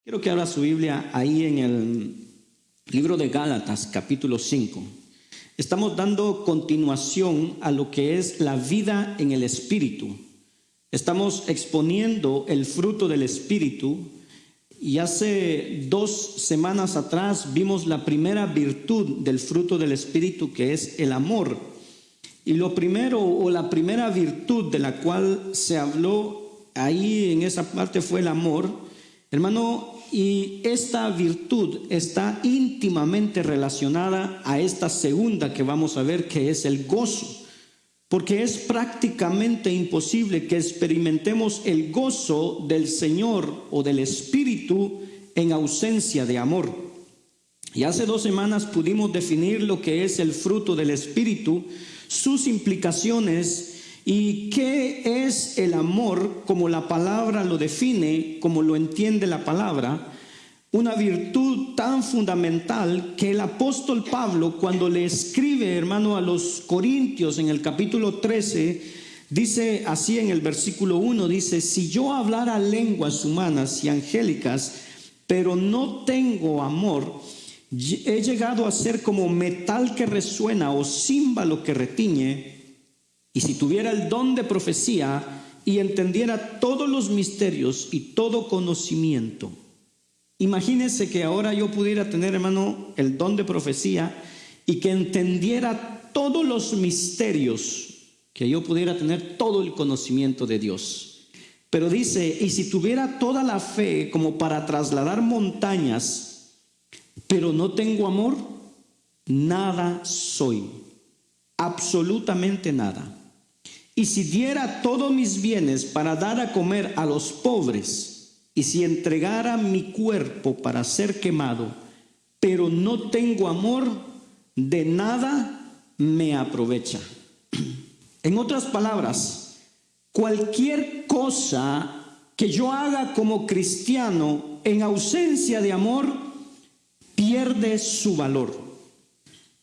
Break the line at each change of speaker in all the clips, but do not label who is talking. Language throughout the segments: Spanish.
Quiero que abra su Biblia ahí en el libro de Gálatas, capítulo 5. Estamos dando continuación a lo que es la vida en el Espíritu. Estamos exponiendo el fruto del Espíritu y hace 2 semanas atrás vimos la primera virtud del fruto del Espíritu, que es el amor. Y lo primero o la primera virtud de la cual se habló ahí en esa parte fue el amor, hermano. Y esta virtud está íntimamente relacionada a esta segunda que vamos a ver, que es el gozo, porque es prácticamente imposible que experimentemos el gozo del Señor o del Espíritu en ausencia de amor. Y hace 2 semanas pudimos definir lo que es el fruto del Espíritu, sus implicaciones y qué es el amor, como la palabra lo define, como lo entiende la palabra. Una virtud tan fundamental que el apóstol Pablo, cuando le escribe, hermano, a los Corintios en el capítulo 13, dice así en el versículo 1, dice: si yo hablara lenguas humanas y angélicas, pero no tengo amor, he llegado a ser como metal que resuena o címbalo que retiñe. Y si tuviera el don de profecía y entendiera todos los misterios y todo conocimiento. Imagínense que ahora yo pudiera tener, hermano, el don de profecía y que entendiera todos los misterios, que yo pudiera tener todo el conocimiento de Dios. Pero dice: y si tuviera toda la fe como para trasladar montañas, pero no tengo amor, nada soy, absolutamente nada. Y si diera todos mis bienes para dar a comer a los pobres, y si entregara mi cuerpo para ser quemado, pero no tengo amor, de nada me aprovecha. En otras palabras, cualquier cosa que yo haga como cristiano en ausencia de amor pierde su valor.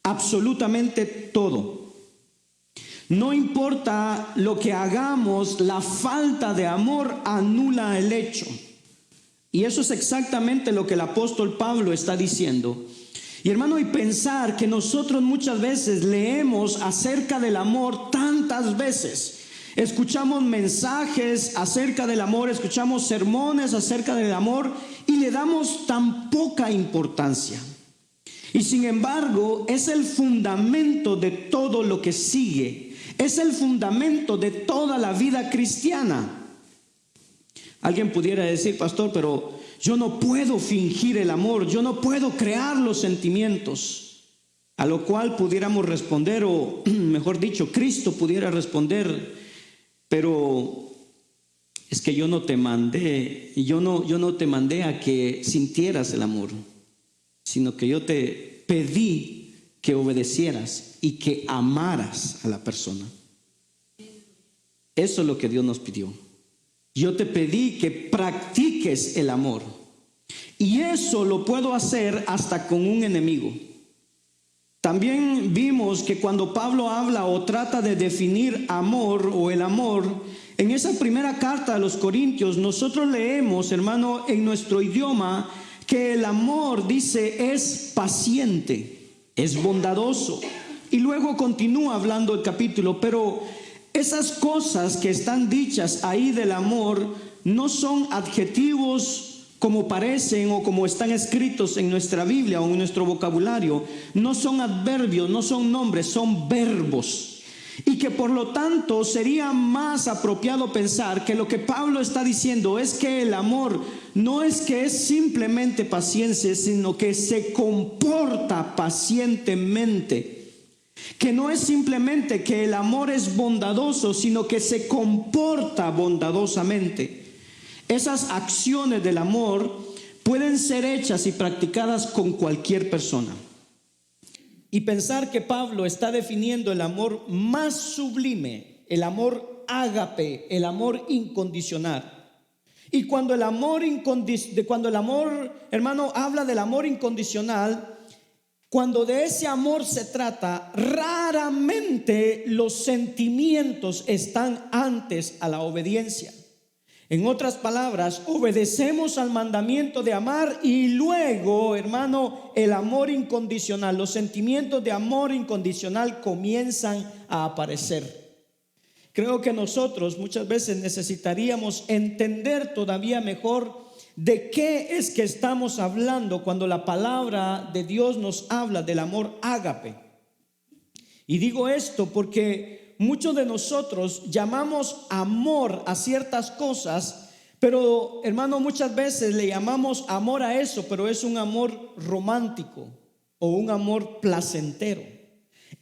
Absolutamente todo. No importa lo que hagamos, la falta de amor anula el hecho. Y eso es exactamente lo que el apóstol Pablo está diciendo. Y hermano, y pensar que nosotros muchas veces leemos acerca del amor tantas veces. Escuchamos mensajes acerca del amor, escuchamos sermones acerca del amor y le damos tan poca importancia. Y sin embargo, es el fundamento de todo lo que sigue. Es el fundamento de toda la vida cristiana. Alguien pudiera decir: pastor, pero yo no puedo fingir el amor, yo no puedo crear los sentimientos. A lo cual pudiéramos responder, o mejor dicho, Cristo pudiera responder: pero es que yo no te mandé, yo no te mandé a que sintieras el amor, sino que yo te pedí que obedecieras y que amaras a la persona. Eso es lo que Dios nos pidió. Yo te pedí que practiques el amor. Y eso lo puedo hacer hasta con un enemigo. También vimos que cuando Pablo habla o trata de definir amor o el amor, en esa primera carta a los Corintios, nosotros leemos, hermano, en nuestro idioma, que el amor, dice, es paciente, es bondadoso. Y luego continúa hablando el capítulo, pero esas cosas que están dichas ahí del amor no son adjetivos como parecen o como están escritos en nuestra Biblia o en nuestro vocabulario. No son adverbios, no son nombres, son verbos. Y que por lo tanto sería más apropiado pensar que lo que Pablo está diciendo es que el amor no es que es simplemente paciencia, sino que se comporta pacientemente. Que no es simplemente que el amor es bondadoso, sino que se comporta bondadosamente. Esas acciones del amor pueden ser hechas y practicadas con cualquier persona. Y pensar que Pablo está definiendo el amor más sublime, el amor ágape, el amor incondicional. Y cuando el amor, hermano, habla del amor incondicional, cuando de ese amor se trata, raramente los sentimientos están antes a la obediencia. En otras palabras, obedecemos al mandamiento de amar y luego, hermano, el amor incondicional, los sentimientos de amor incondicional comienzan a aparecer. Creo que nosotros muchas veces necesitaríamos entender todavía mejor de qué es que estamos hablando cuando la palabra de Dios nos habla del amor ágape. Y digo esto porque muchos de nosotros llamamos amor a ciertas cosas, pero hermano, muchas veces le llamamos amor a eso, pero es un amor romántico o un amor placentero.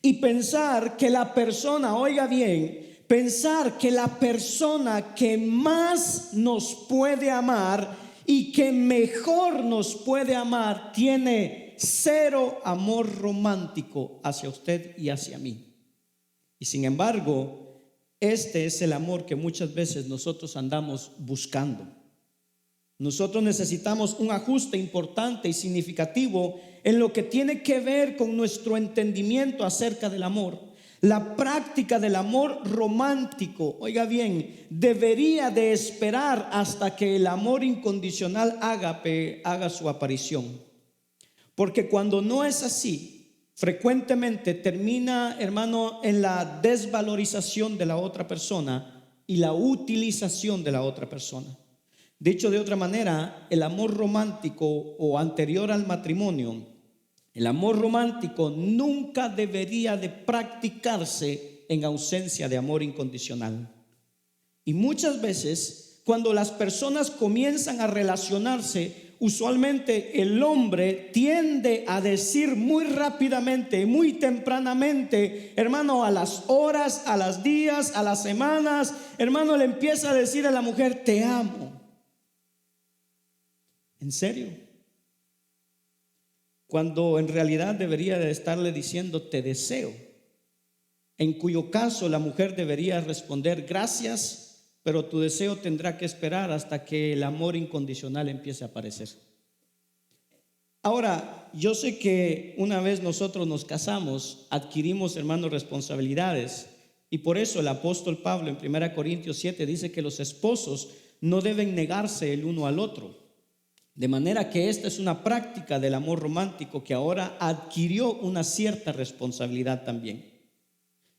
Y pensar que la persona, oiga bien, pensar que la persona que más nos puede amar y que mejor nos puede amar tiene cero amor romántico hacia usted y hacia mí. Y sin embargo, este es el amor que muchas veces nosotros andamos buscando. Nosotros necesitamos un ajuste importante y significativo en lo que tiene que ver con nuestro entendimiento acerca del amor. La práctica del amor romántico, oiga bien, debería de esperar hasta que el amor incondicional ágape haga su aparición. Porque cuando no es así, frecuentemente termina, hermano, en la desvalorización de la otra persona y la utilización de la otra persona. Dicho de otra manera, el amor romántico o anterior al matrimonio, el amor romántico nunca debería de practicarse en ausencia de amor incondicional. Y muchas veces, cuando las personas comienzan a relacionarse, usualmente el hombre tiende a decir muy rápidamente, muy tempranamente, hermano, a las horas, a los días, a las semanas, hermano, le empieza a decir a la mujer: te amo. ¿En serio? Cuando en realidad debería de estarle diciendo: te deseo. En cuyo caso la mujer debería responder: gracias, pero tu deseo tendrá que esperar hasta que el amor incondicional empiece a aparecer. Ahora, yo sé que una vez nosotros nos casamos, adquirimos, hermanos, responsabilidades, y por eso el apóstol Pablo en 1 Corintios 7 dice que los esposos no deben negarse el uno al otro. De manera que esta es una práctica del amor romántico que ahora adquirió una cierta responsabilidad también.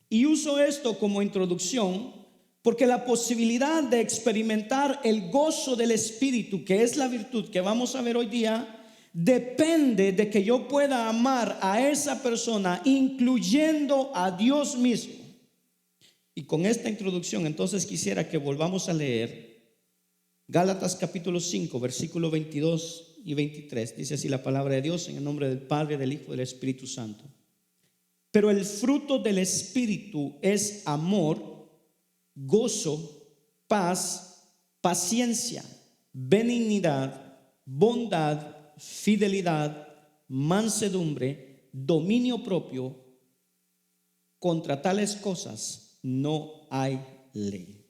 Y uso esto como introducción porque la posibilidad de experimentar el gozo del Espíritu, que es la virtud que vamos a ver hoy día, depende de que yo pueda amar a esa persona, incluyendo a Dios mismo. Y con esta introducción entonces quisiera que volvamos a leer Gálatas capítulo 5, versículo 22 y 23. Dice así la palabra de Dios, en el nombre del Padre, del Hijo y del Espíritu Santo. Pero el fruto del Espíritu es amor, gozo, paz, paciencia, benignidad, bondad, fidelidad, mansedumbre, dominio propio. Contra tales cosas no hay ley.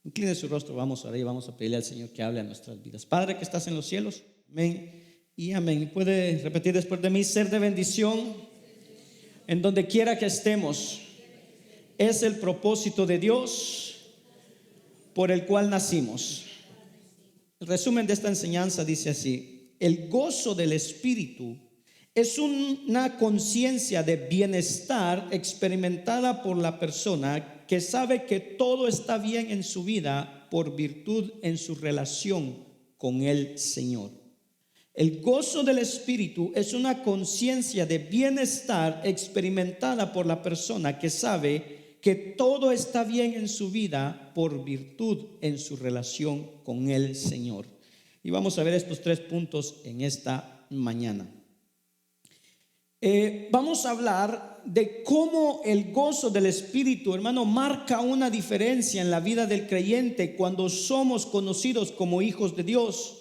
Incline su rostro, vamos a orar y vamos a pedirle al Señor que hable a nuestras vidas. Padre que estás en los cielos, amén y amén. Puede repetir después de mí: ser de bendición en donde quiera que estemos es el propósito de Dios por el cual nacimos. El resumen de esta enseñanza dice así: el gozo del Espíritu es una conciencia de bienestar experimentada por la persona que sabe que todo está bien en su vida por virtud en su relación con el Señor. El gozo del Espíritu es una conciencia de bienestar experimentada por la persona que sabe que todo está bien en su vida por virtud en su relación con el Señor. Y vamos a ver estos 3 puntos en esta mañana. Vamos a hablar de cómo el gozo del Espíritu, hermano, marca una diferencia en la vida del creyente cuando somos conocidos como hijos de Dios.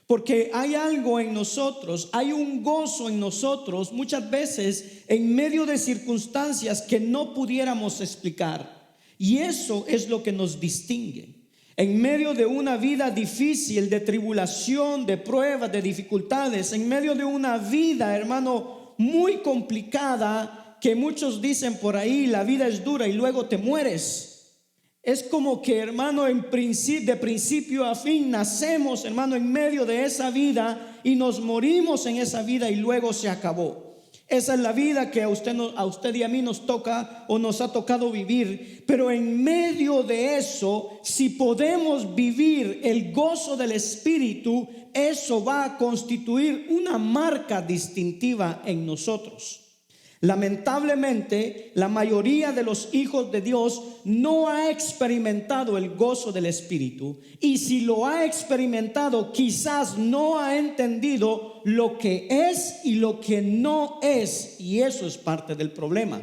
Porque hay algo en nosotros, hay un gozo en nosotros, muchas veces en medio de circunstancias que no pudiéramos explicar. Y eso es lo que nos distingue. En medio de una vida difícil, de tribulación, de pruebas, de dificultades, en medio de una vida, hermano, muy complicada, que muchos dicen por ahí: la vida es dura y luego te mueres. Es como que, hermano, de principio a fin nacemos, hermano, en medio de esa vida y nos morimos en esa vida y luego se acabó. Esa es la vida que a usted y a mí nos toca o nos ha tocado vivir. Pero en medio de eso, si podemos vivir el gozo del Espíritu, eso va a constituir una marca distintiva en nosotros. Lamentablemente, la mayoría de los hijos de Dios no ha experimentado el gozo del Espíritu, y si lo ha experimentado, quizás no ha entendido lo que es y lo que no es, y eso es parte del problema.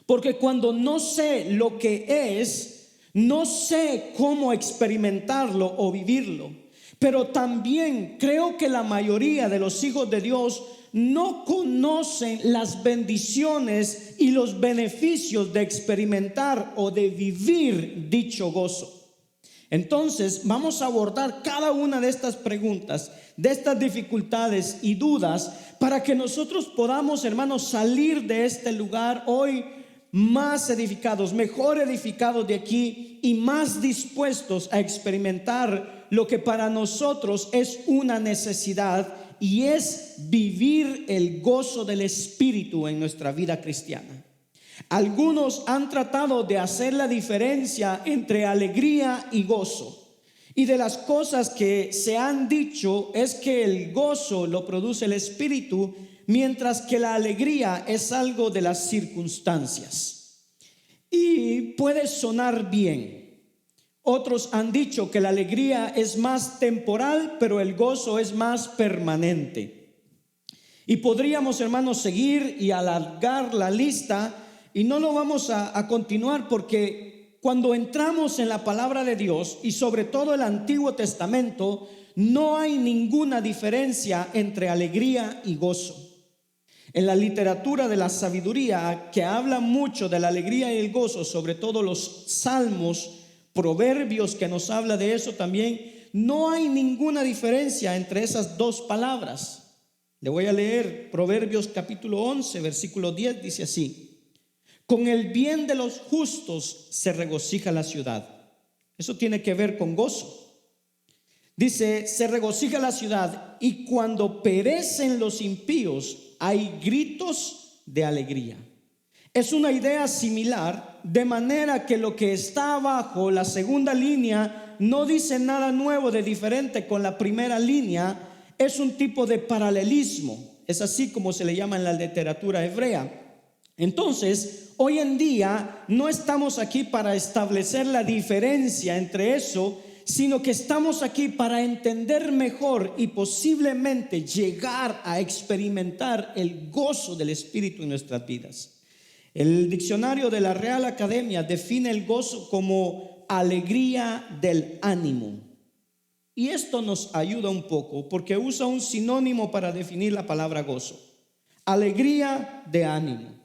Porque cuando no sé lo que es, no sé cómo experimentarlo o vivirlo. Pero también creo que la mayoría de los hijos de Dios no conocen las bendiciones y los beneficios de experimentar o de vivir dicho gozo. Entonces vamos a abordar cada una de estas preguntas, de estas dificultades y dudas, para que nosotros podamos, hermanos, salir de este lugar hoy más edificados, mejor edificados de aquí y más dispuestos a experimentar lo que para nosotros es una necesidad, y es vivir el gozo del Espíritu en nuestra vida cristiana. Algunos han tratado de hacer la diferencia entre alegría y gozo, y de las cosas que se han dicho es que el gozo lo produce el Espíritu, mientras que la alegría es algo de las circunstancias. Y puede sonar bien. Otros han dicho que la alegría es más temporal, pero el gozo es más permanente. Y podríamos, hermanos, seguir y alargar la lista, y no lo vamos a continuar, porque cuando entramos en la palabra de Dios, y sobre todo el Antiguo Testamento, no hay ninguna diferencia entre alegría y gozo. En la literatura de la sabiduría, que habla mucho de la alegría y el gozo, sobre todo los salmos, Proverbios, que nos habla de eso también, no hay ninguna diferencia entre esas dos palabras. Le voy a leer Proverbios capítulo 11, versículo 10, dice así: con el bien de los justos se regocija la ciudad. Eso tiene que ver con gozo. Dice, se regocija la ciudad, y cuando perecen los impíos hay gritos de alegría. Es una idea similar, de manera que lo que está abajo, la segunda línea, no dice nada nuevo de diferente con la primera línea. Es un tipo de paralelismo. Es así como se le llama en la literatura hebrea. Entonces, hoy en día no estamos aquí para establecer la diferencia entre eso, sino que estamos aquí para entender mejor y posiblemente llegar a experimentar el gozo del Espíritu en nuestras vidas. El diccionario de la Real Academia define el gozo como alegría del ánimo. Y esto nos ayuda un poco porque usa un sinónimo para definir la palabra gozo: alegría de ánimo.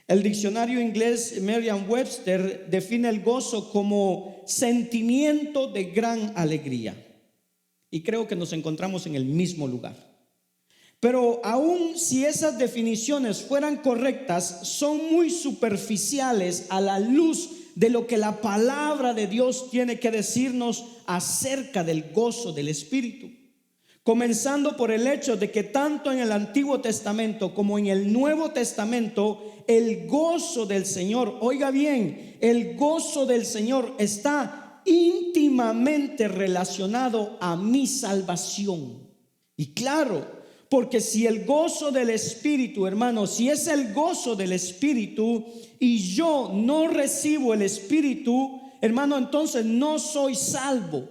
El diccionario inglés Merriam-Webster define el gozo como sentimiento de gran alegría. Y creo que nos encontramos en el mismo lugar. Pero aun si esas definiciones fueran correctas, son muy superficiales a la luz de lo que la palabra de Dios tiene que decirnos acerca del gozo del Espíritu. Comenzando por el hecho de que tanto en el Antiguo Testamento como en el Nuevo Testamento, el gozo del Señor, oiga bien, el gozo del Señor está íntimamente relacionado a mi salvación. Y claro, porque si el gozo del Espíritu, hermano, si es el gozo del Espíritu y yo no recibo el Espíritu, hermano, entonces no soy salvo.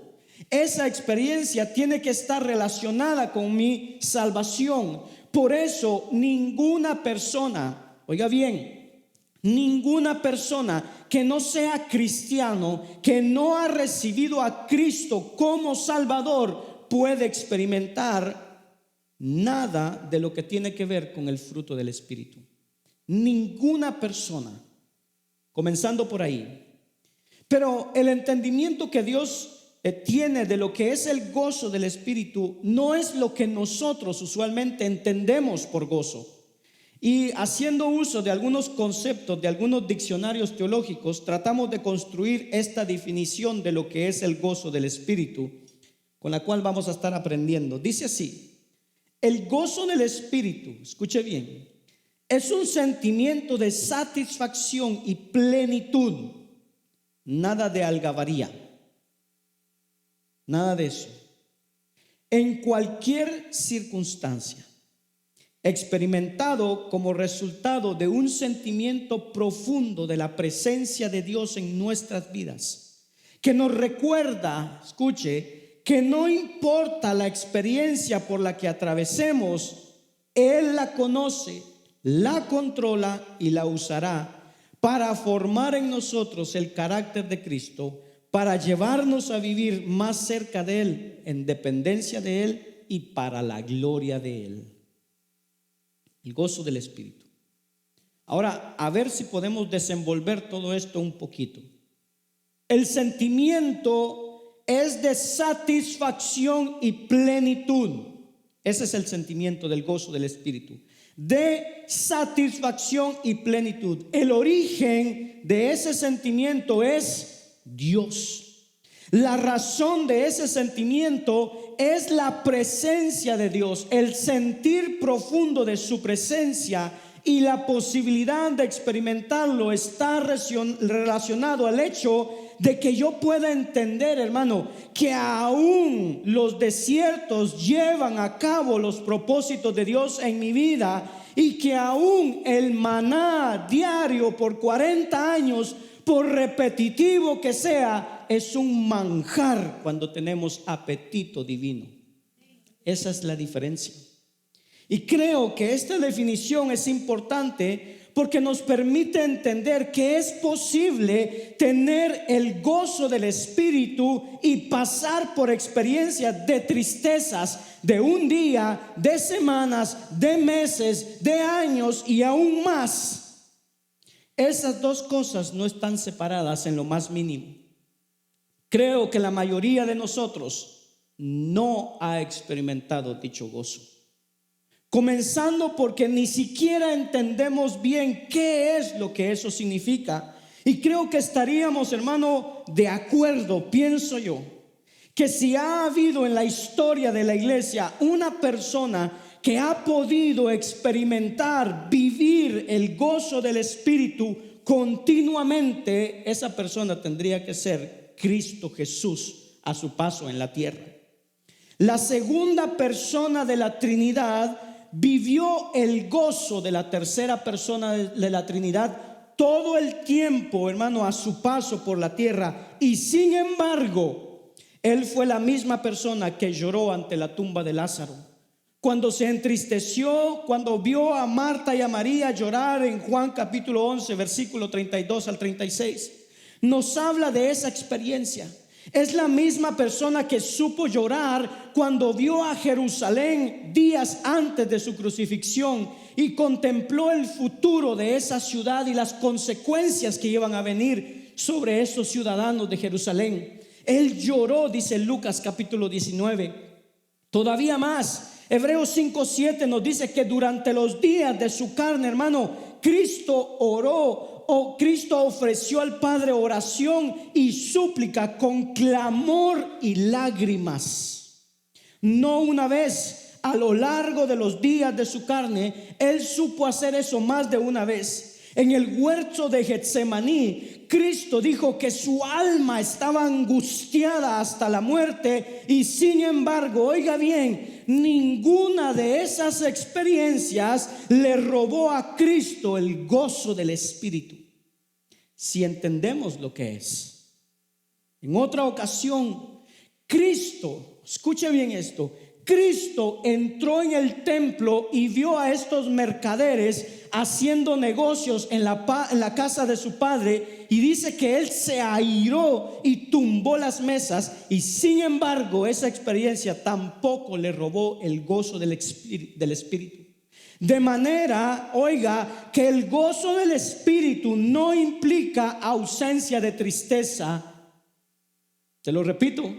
Esa experiencia tiene que estar relacionada con mi salvación. Por eso ninguna persona, oiga bien, ninguna persona que no sea cristiano, que no ha recibido a Cristo como Salvador, puede experimentar nada de lo que tiene que ver con el fruto del Espíritu. Ninguna persona, comenzando por ahí. Pero el entendimiento que Dios tiene de lo que es el gozo del Espíritu no es lo que nosotros usualmente entendemos por gozo. Y haciendo uso de algunos conceptos, de algunos diccionarios teológicos, tratamos de construir esta definición de lo que es el gozo del Espíritu, con la cual vamos a estar aprendiendo. Dice así: el gozo del Espíritu, escuche bien, es un sentimiento de satisfacción y plenitud, nada de algarabía, nada de eso, en cualquier circunstancia, experimentado como resultado de un sentimiento profundo de la presencia de Dios en nuestras vidas, que nos recuerda, escuche, que no importa la experiencia por la que atravesemos, Él la conoce, la controla y la usará para formar en nosotros el carácter de Cristo, para llevarnos a vivir más cerca de Él, en dependencia de Él y para la gloria de Él. El gozo del Espíritu. Ahora, a ver si podemos desenvolver todo esto un poquito. El sentimiento es de satisfacción y plenitud. Ese es el sentimiento del gozo del Espíritu. De satisfacción y plenitud. El origen de ese sentimiento es Dios. La razón de ese sentimiento es la presencia de Dios, el sentir profundo de su presencia, y la posibilidad de experimentarlo está relacionado al hecho de que yo pueda entender, hermano, que aún los desiertos llevan a cabo los propósitos de Dios en mi vida, y que aún el maná diario por 40 años, por repetitivo que sea, es un manjar cuando tenemos apetito divino. Esa es la diferencia. Y creo que esta definición es importante porque nos permite entender que es posible tener el gozo del Espíritu y pasar por experiencias de tristezas de un día, de semanas, de meses, de años y aún más. Esas dos cosas no están separadas en lo más mínimo. Creo que la mayoría de nosotros no ha experimentado dicho gozo. Comenzando porque ni siquiera entendemos bien qué es lo que eso significa. Y creo que estaríamos, hermano, de acuerdo, pienso yo, que si ha habido en la historia de la iglesia una persona que ha podido experimentar, vivir el gozo del Espíritu continuamente, esa persona tendría que ser Cristo Jesús a su paso en la tierra. La segunda persona de la Trinidad vivió el gozo de la tercera persona de la Trinidad todo el tiempo, hermano, a su paso por la tierra. Y sin embargo, Él fue la misma persona que lloró ante la tumba de Lázaro, cuando se entristeció, cuando vio a Marta y a María llorar en Juan capítulo 11, versículo 32 al 36. Nos habla de esa experiencia. Es la misma persona que supo llorar cuando vio a Jerusalén días antes de su crucifixión y contempló el futuro de esa ciudad y las consecuencias que iban a venir sobre esos ciudadanos de Jerusalén. Él lloró, dice Lucas capítulo 19. Todavía más, Hebreos 5:7 nos dice que durante los días de su carne, hermano, Cristo oró, o Cristo ofreció al Padre oración y súplica con clamor y lágrimas. No una vez, a lo largo de los días de su carne, Él supo hacer eso más de una vez. En el huerto de Getsemaní, Cristo dijo que su alma estaba angustiada hasta la muerte, y sin embargo, oiga bien, ninguna de esas experiencias le robó a Cristo el gozo del Espíritu, si entendemos lo que es. En otra ocasión, Cristo, escuche bien esto, Cristo entró en el templo y vio a estos mercaderes haciendo negocios en la casa de su padre, y dice que Él se airó y tumbó las mesas, y sin embargo esa experiencia tampoco le robó el gozo del Espíritu. De manera, oiga, que el gozo del Espíritu no implica ausencia de tristeza. Te lo repito,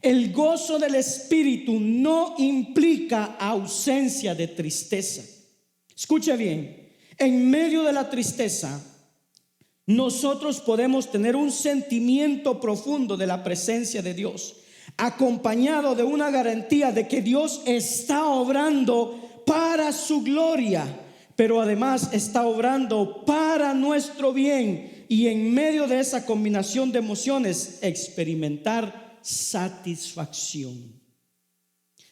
el gozo del Espíritu no implica ausencia de tristeza. Escuche bien,
En medio de la tristeza, nosotros podemos tener un sentimiento profundo de la presencia de Dios, acompañado de una garantía de que Dios está obrando para su gloria, pero además está obrando para nuestro bien. Y en medio de esa combinación de emociones, experimentar satisfacción.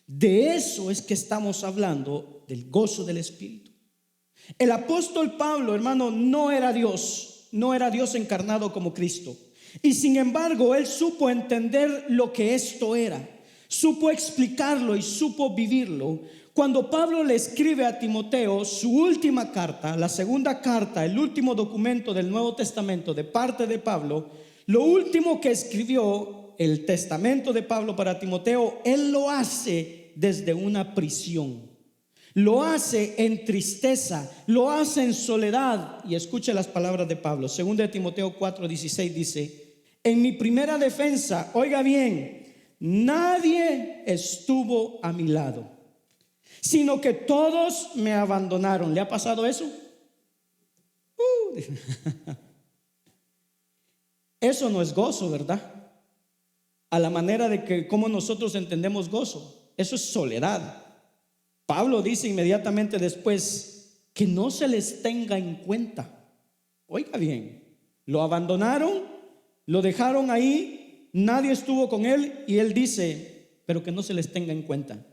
De eso es que estamos hablando, del gozo del Espíritu. El apóstol Pablo, hermano, no era Dios encarnado como Cristo. Y sin embargo, él supo entender lo que esto era, supo explicarlo y supo vivirlo. Cuando Pablo le escribe a Timoteo su última carta, la segunda carta, el último documento del Nuevo Testamento de parte de Pablo, lo último que escribió, el testamento de Pablo para Timoteo, él lo hace desde una prisión. Lo hace en tristeza, lo hace en soledad. Y escuche las palabras de Pablo. 2 Timoteo 4:16 dice: en mi primera defensa, oiga bien, nadie estuvo a mi lado, sino que todos me abandonaron. ¿Le ha pasado eso? Eso no es gozo, ¿verdad? A la manera de que como nosotros entendemos gozo, eso es soledad. Pablo dice inmediatamente después que no se les tenga en cuenta. Oiga bien, lo abandonaron, lo dejaron ahí, nadie estuvo con él, y él dice, pero que no se les tenga en cuenta.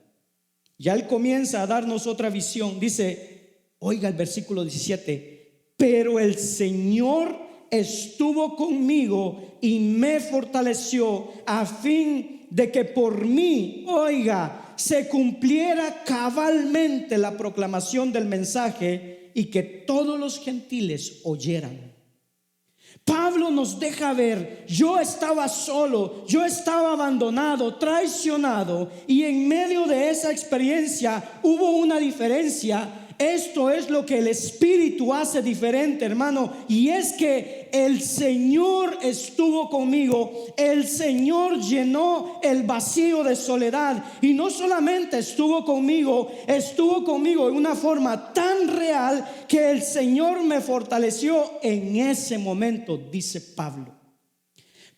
Ya él comienza a darnos otra visión. Dice, oiga el versículo 17: pero el Señor estuvo conmigo y me fortaleció a fin de que por mí, oiga, se cumpliera cabalmente la proclamación del mensaje y que todos los gentiles oyeran. Pablo nos deja ver, yo estaba solo, yo estaba abandonado, traicionado, y en medio de esa experiencia hubo una diferencia. Esto es lo que el Espíritu hace diferente, hermano, y es que el Señor estuvo conmigo. El Señor llenó el vacío de soledad, y no solamente estuvo conmigo de una forma tan real que el Señor me fortaleció en ese momento, dice Pablo.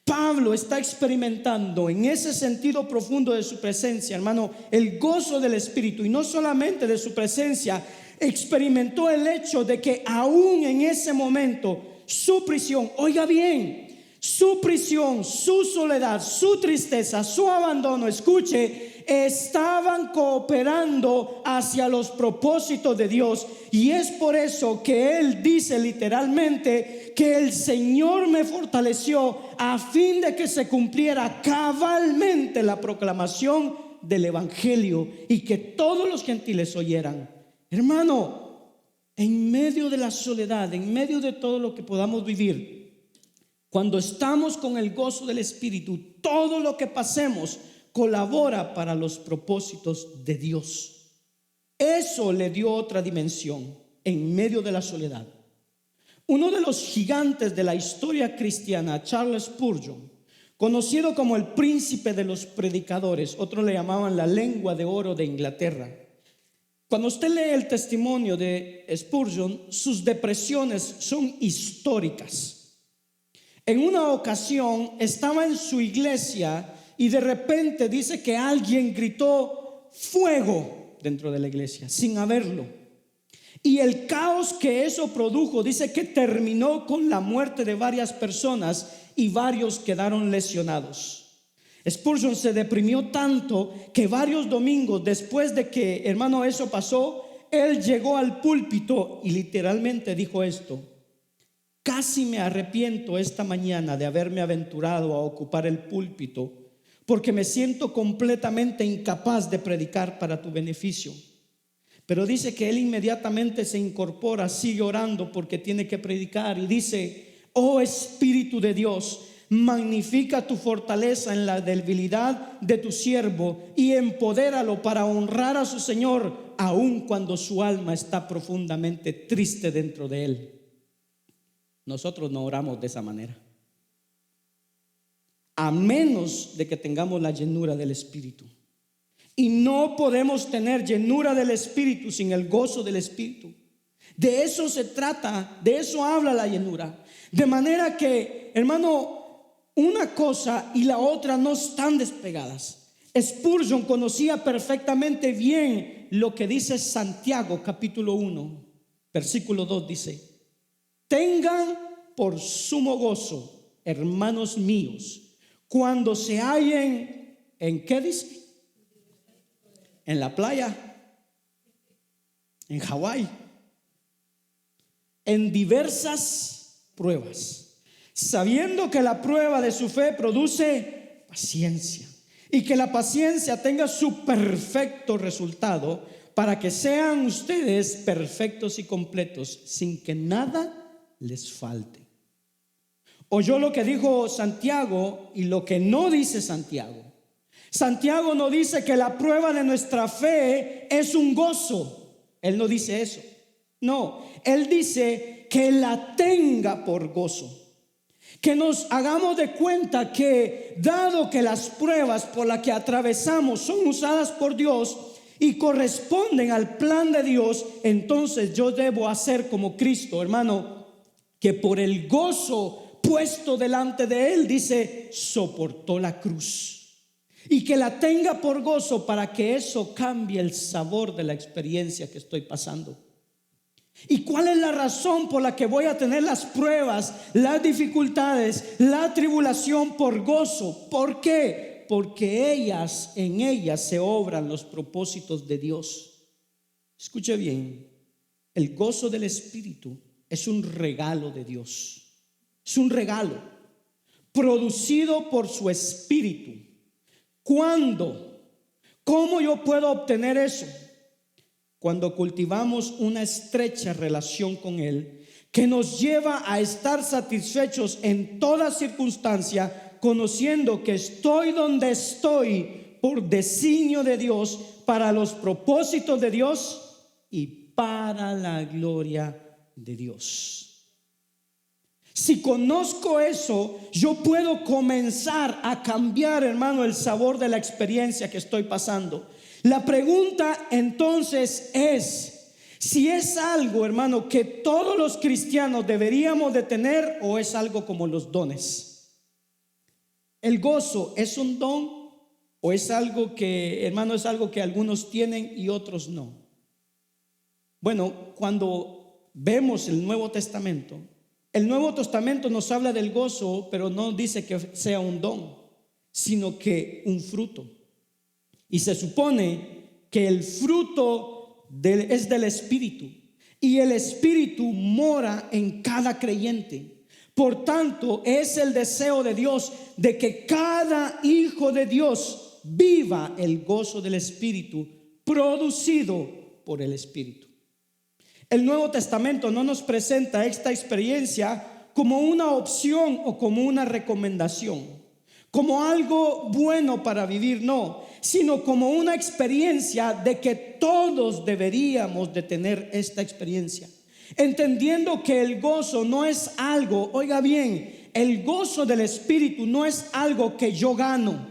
Pablo está experimentando en ese sentido profundo de su presencia, hermano, el gozo del Espíritu, y no solamente de su presencia. Experimentó el hecho de que aún en ese momento su prisión, oiga bien, su prisión, su soledad, su tristeza, su abandono, escuche, estaban cooperando hacia los propósitos de Dios. Y es por eso que él dice literalmente que el Señor me fortaleció a fin de que se cumpliera cabalmente la proclamación del Evangelio y que todos los gentiles oyeran. Hermano, en medio de la soledad, en medio de todo lo que podamos vivir, cuando estamos con el gozo del Espíritu, todo lo que pasemos colabora para los propósitos de Dios. Eso le dio otra dimensión en medio de la soledad. Uno de los gigantes de la historia cristiana, Charles Spurgeon, conocido como el príncipe de los predicadores, otros le llamaban la lengua de oro de Inglaterra. Cuando usted lee el testimonio de Spurgeon, sus depresiones son históricas. En una ocasión estaba en su iglesia y de repente dice que alguien gritó fuego dentro de la iglesia sin haberlo. Y el caos que eso produjo, dice que terminó con la muerte de varias personas y varios quedaron lesionados. Spurgeon se deprimió tanto que varios domingos después de que, hermano, eso pasó, él llegó al púlpito y literalmente dijo esto: casi me arrepiento esta mañana de haberme aventurado a ocupar el púlpito, porque me siento completamente incapaz de predicar para tu beneficio. Pero dice que él inmediatamente se incorpora, sigue orando porque tiene que predicar, y dice: oh Espíritu de Dios, magnifica tu fortaleza en la debilidad de tu siervo y empodéralo para honrar a su Señor, aun cuando su alma está profundamente triste dentro de él. Nosotros no oramos de esa manera, a menos de que tengamos la llenura del Espíritu. Y no podemos tener llenura del Espíritu sin el gozo del Espíritu. De eso se trata, de eso habla la llenura. De manera que, hermano, una cosa y la otra no están despegadas. Spurgeon conocía perfectamente bien lo que dice Santiago capítulo 1, versículo 2, dice: tengan por sumo gozo, hermanos míos, cuando se hallen, ¿en qué dice? En la playa, en Hawái, en diversas pruebas, sabiendo que la prueba de su fe produce paciencia, y que la paciencia tenga su perfecto resultado, para que sean ustedes perfectos y completos, sin que nada les falte. Oyó lo que dijo Santiago y lo que no dice Santiago. Santiago no dice que la prueba de nuestra fe es un gozo. Él no dice eso. No, él dice que la tenga por gozo. Que nos hagamos de cuenta que, dado que las pruebas por las que atravesamos son usadas por Dios y corresponden al plan de Dios, entonces yo debo hacer como Cristo, hermano, que por el gozo puesto delante de él, dice, soportó la cruz. Y que la tenga por gozo, para que eso cambie el sabor de la experiencia que estoy pasando. ¿Y cuál es la razón por la que voy a tener las pruebas, las dificultades, la tribulación por gozo? ¿Por qué? Porque en ellas se obran los propósitos de Dios. Escuche bien, el gozo del Espíritu es un regalo de Dios. Es un regalo producido por su Espíritu. ¿Cuándo? ¿Cómo yo puedo obtener eso? Cuando cultivamos una estrecha relación con Él, que nos lleva a estar satisfechos en toda circunstancia, conociendo que estoy donde estoy por designio de Dios, para los propósitos de Dios y para la gloria de Dios. Si conozco eso, yo puedo comenzar a cambiar, hermano, el sabor de la experiencia que estoy pasando. La pregunta entonces es si es algo, hermano, que todos los cristianos deberíamos de tener, o es algo como los dones. ¿El gozo es un don o es algo que, hermano, es algo que algunos tienen y otros no? Bueno, cuando vemos el Nuevo Testamento nos habla del gozo, pero no dice que sea un don, sino que un fruto. Y se supone que el fruto es del Espíritu, y el Espíritu mora en cada creyente. Por tanto, es el deseo de Dios de que cada hijo de Dios viva el gozo del Espíritu, producido por el Espíritu. El Nuevo Testamento no nos presenta esta experiencia como una opción o como una recomendación, como algo bueno para vivir, no, sino como una experiencia de que todos deberíamos de tener esta experiencia, entendiendo que el gozo no es algo, oiga bien, el gozo del Espíritu no es algo que yo gano,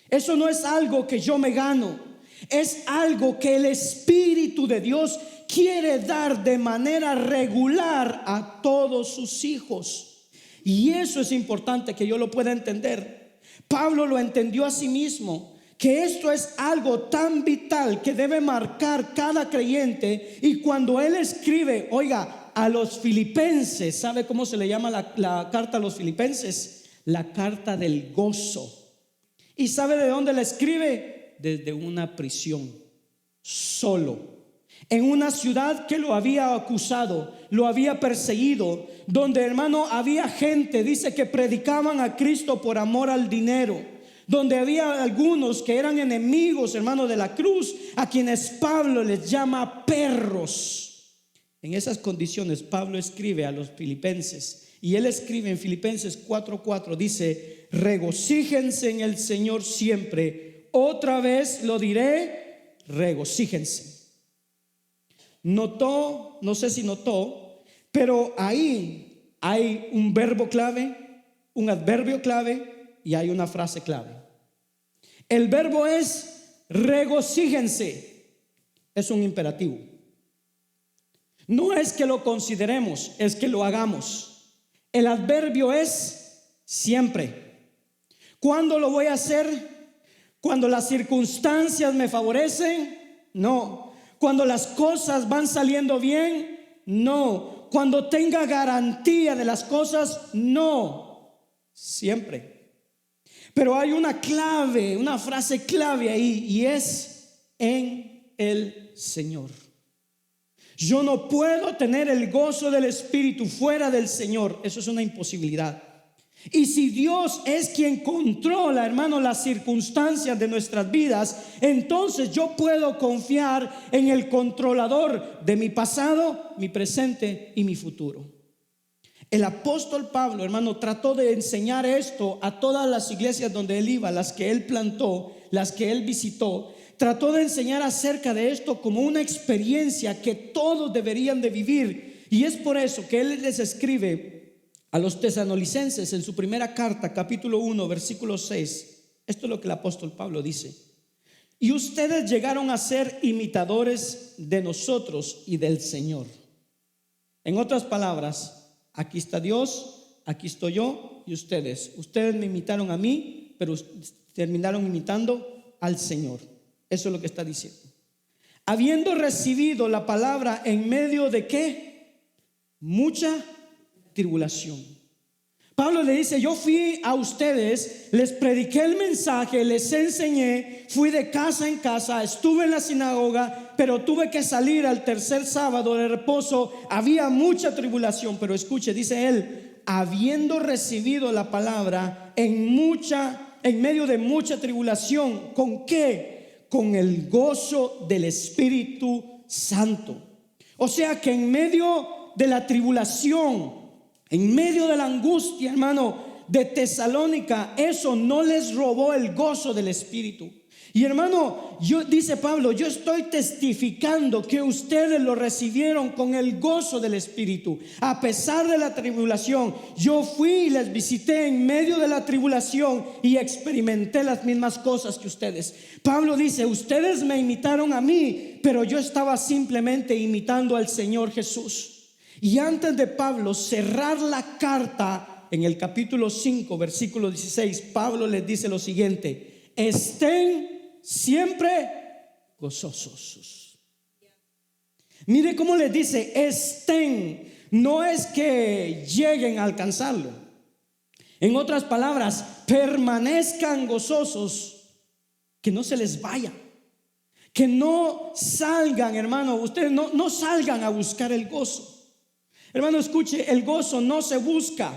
eso no es algo que yo me gano, es algo que el Espíritu de Dios quiere dar de manera regular a todos sus hijos. Y eso es importante que yo lo pueda entender. Pablo lo entendió a sí mismo, que esto es algo tan vital que debe marcar cada creyente. Y cuando él escribe, oiga, a los filipenses, ¿sabe cómo se le llama la carta a los filipenses? La carta del gozo. ¿Y sabe de dónde la escribe? Desde una prisión, solo, en una ciudad que lo había acusado, lo había perseguido, donde, hermano, había gente, dice, que predicaban a Cristo por amor al dinero, donde había algunos que eran enemigos, hermano, de la cruz, a quienes Pablo les llama perros. En esas condiciones Pablo escribe a los filipenses, y él escribe en Filipenses 4:4, dice: regocíjense en el Señor siempre. Otra vez lo diré, regocíjense. Notó, no sé si notó, pero ahí hay un verbo clave, un adverbio clave y hay una frase clave. El verbo es regocíjense, es un imperativo. No es que lo consideremos, es que lo hagamos. El adverbio es siempre. ¿Cuándo lo voy a hacer? ¿Cuando las circunstancias me favorecen? No. ¿Cuando las cosas van saliendo bien? No. ¿Cuando tenga garantía de las cosas? No. Siempre. Pero hay una clave, una frase clave ahí, y es en el Señor. Yo no puedo tener el gozo del Espíritu fuera del Señor. Eso es una imposibilidad. Y si Dios es quien controla, hermano, las circunstancias de nuestras vidas, entonces yo puedo confiar en el controlador de mi pasado, mi presente y mi futuro. El apóstol Pablo, hermano, trató de enseñar esto a todas las iglesias donde él iba, las que él plantó, las que él visitó. Trató de enseñar acerca de esto como una experiencia que todos deberían de vivir. Y es por eso que él les escribe a los tesalonicenses en su primera carta, capítulo 1, versículo 6. Esto es lo que el apóstol Pablo dice: y ustedes llegaron a ser imitadores de nosotros y del Señor. En otras palabras, aquí está Dios, aquí estoy yo y ustedes. Ustedes me imitaron a mí, pero terminaron imitando al Señor. Eso es lo que está diciendo. Habiendo recibido la palabra en medio de ¿qué? Mucha tribulación. Pablo le dice: yo fui a ustedes, les prediqué el mensaje, les enseñé, fui de casa en casa, estuve en la sinagoga, pero tuve que salir al tercer sábado de reposo. Había mucha tribulación, pero escuche, dice él: habiendo recibido la palabra en medio de mucha tribulación. ¿Con qué? Con el gozo del Espíritu Santo. O sea que en medio de la tribulación, en medio de la angustia, hermano, de Tesalónica, eso no les robó el gozo del Espíritu. Y hermano, dice Pablo, yo estoy testificando que ustedes lo recibieron con el gozo del Espíritu. A pesar de la tribulación, yo fui y les visité en medio de la tribulación y experimenté las mismas cosas que ustedes. Pablo dice: ustedes me imitaron a mí, pero yo estaba simplemente imitando al Señor Jesús. Y antes de Pablo cerrar la carta, en el capítulo 5, versículo 16, Pablo les dice lo siguiente: estén siempre gozosos. Mire cómo les dice: estén. No es que lleguen a alcanzarlo. En otras palabras, permanezcan gozosos. Que no se les vaya. Que no salgan, hermano. Ustedes no salgan a buscar el gozo. Hermano, escuche, el gozo no se busca,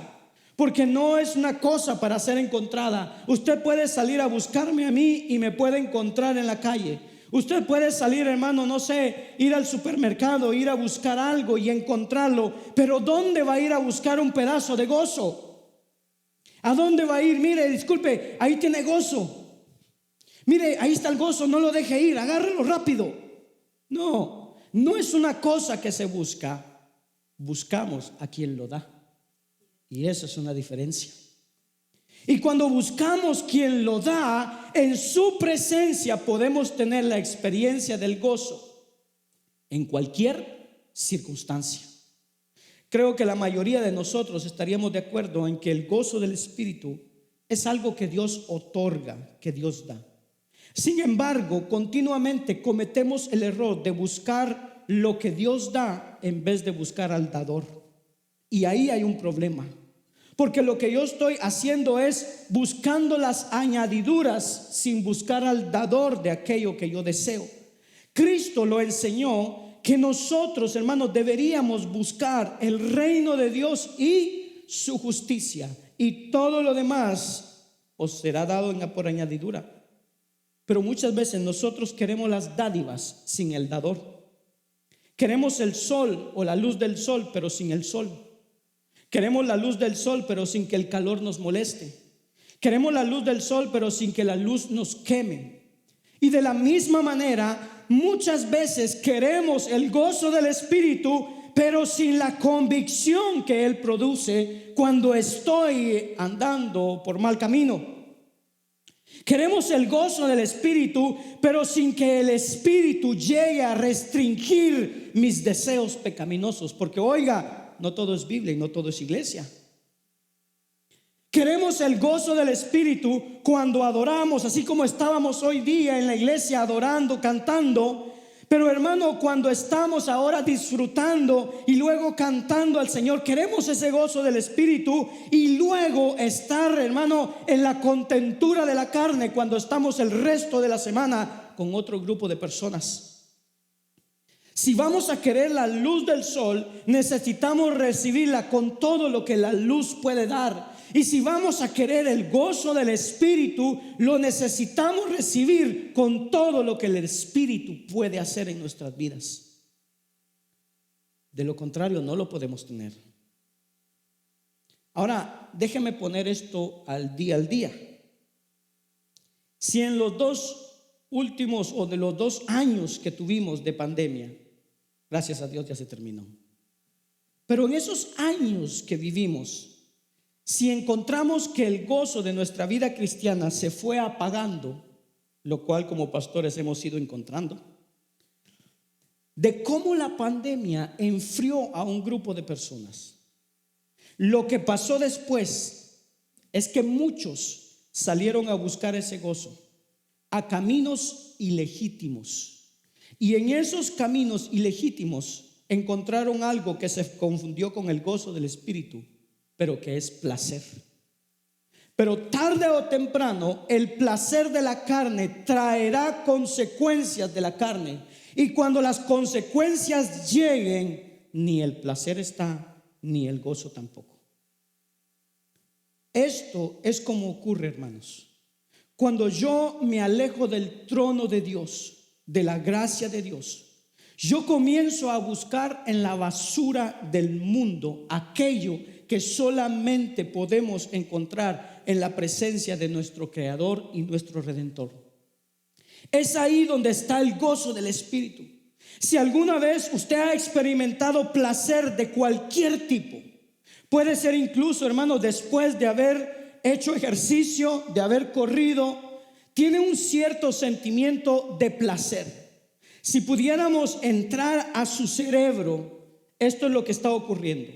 porque no es una cosa para ser encontrada. Usted puede salir a buscarme a mí y me puede encontrar en la calle. Usted puede salir, hermano, no sé, ir al supermercado, ir a buscar algo y encontrarlo. Pero ¿dónde va a ir a buscar un pedazo de gozo? ¿A dónde va a ir? Mire, disculpe, ahí tiene gozo. Mire, ahí está el gozo, no lo deje ir, agárrelo rápido. No es una cosa que se busca. Buscamos a quien lo da. Y esa es una diferencia. Y cuando buscamos quien lo da, en su presencia podemos tener la experiencia del gozo en cualquier circunstancia. Creo que la mayoría de nosotros estaríamos de acuerdo en que el gozo del Espíritu es algo que Dios otorga, que Dios da. Sin embargo, continuamente cometemos el error de buscar lo que Dios da en vez de buscar al dador. Y ahí hay un problema, porque lo que yo estoy haciendo es buscando las añadiduras sin buscar al dador de aquello que yo deseo. Cristo lo enseñó, que nosotros, hermanos, deberíamos buscar el reino de Dios y su justicia, y todo lo demás os será dado por añadidura. Pero muchas veces nosotros queremos las dádivas sin el dador. Queremos el sol o la luz del sol, pero sin el sol. Queremos la luz del sol, pero sin que el calor nos moleste. Queremos la luz del sol, pero sin que la luz nos queme. Y de la misma manera, muchas veces queremos el gozo del Espíritu, pero sin la convicción que Él produce cuando estoy andando por mal camino. Queremos el gozo del Espíritu, pero sin que el Espíritu llegue a restringir mis deseos pecaminosos. Porque oiga, no todo es Biblia y no todo es iglesia. Queremos el gozo del Espíritu cuando adoramos, así como estábamos hoy día en la iglesia adorando, cantando. Pero hermano, cuando estamos ahora disfrutando y luego cantando al Señor, queremos ese gozo del Espíritu y luego estar, hermano, en la contentura de la carne cuando estamos el resto de la semana con otro grupo de personas. Si vamos a querer la luz del sol, necesitamos recibirla con todo lo que la luz puede dar. Y si vamos a querer el gozo del Espíritu, lo necesitamos recibir con todo lo que el Espíritu puede hacer en nuestras vidas. De lo contrario, no lo podemos tener. Ahora, déjeme poner esto al día. Si en los 2 últimos o de los 2 años que tuvimos de pandemia, gracias a Dios ya se terminó, pero en esos años que vivimos, si encontramos que el gozo de nuestra vida cristiana se fue apagando, lo cual como pastores hemos ido encontrando, de cómo la pandemia enfrió a un grupo de personas, lo que pasó después es que muchos salieron a buscar ese gozo a caminos ilegítimos, y en esos caminos ilegítimos encontraron algo que se confundió con el gozo del Espíritu, pero que es placer. Pero tarde o temprano el placer de la carne traerá consecuencias de la carne, y cuando las consecuencias lleguen, ni el placer está, ni el gozo tampoco. Esto es como ocurre, hermanos, cuando yo me alejo del trono de Dios, de la gracia de Dios. Yo comienzo a buscar en la basura del mundo aquello que solamente podemos encontrar en la presencia de nuestro Creador y nuestro Redentor. Es ahí donde está el gozo del Espíritu. Si alguna vez usted ha experimentado placer de cualquier tipo, puede ser incluso, hermano, después de haber hecho ejercicio, de haber corrido, tiene un cierto sentimiento de placer. Si pudiéramos entrar a su cerebro, esto es lo que está ocurriendo.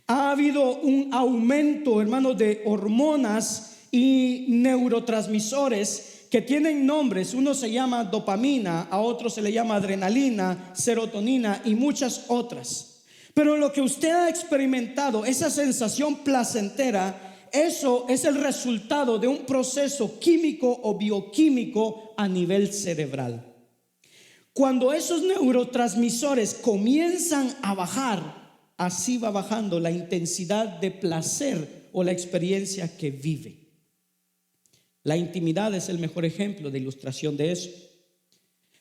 Ha habido un aumento, hermanos, de hormonas y neurotransmisores que tienen nombres. Uno se llama dopamina, a otro se le llama adrenalina, serotonina y muchas otras. Pero lo que usted ha experimentado, esa sensación placentera, eso es el resultado de un proceso químico o bioquímico a nivel cerebral. Cuando esos neurotransmisores comienzan a bajar, así va bajando la intensidad de placer o la experiencia que vive. La intimidad es el mejor ejemplo de ilustración de eso.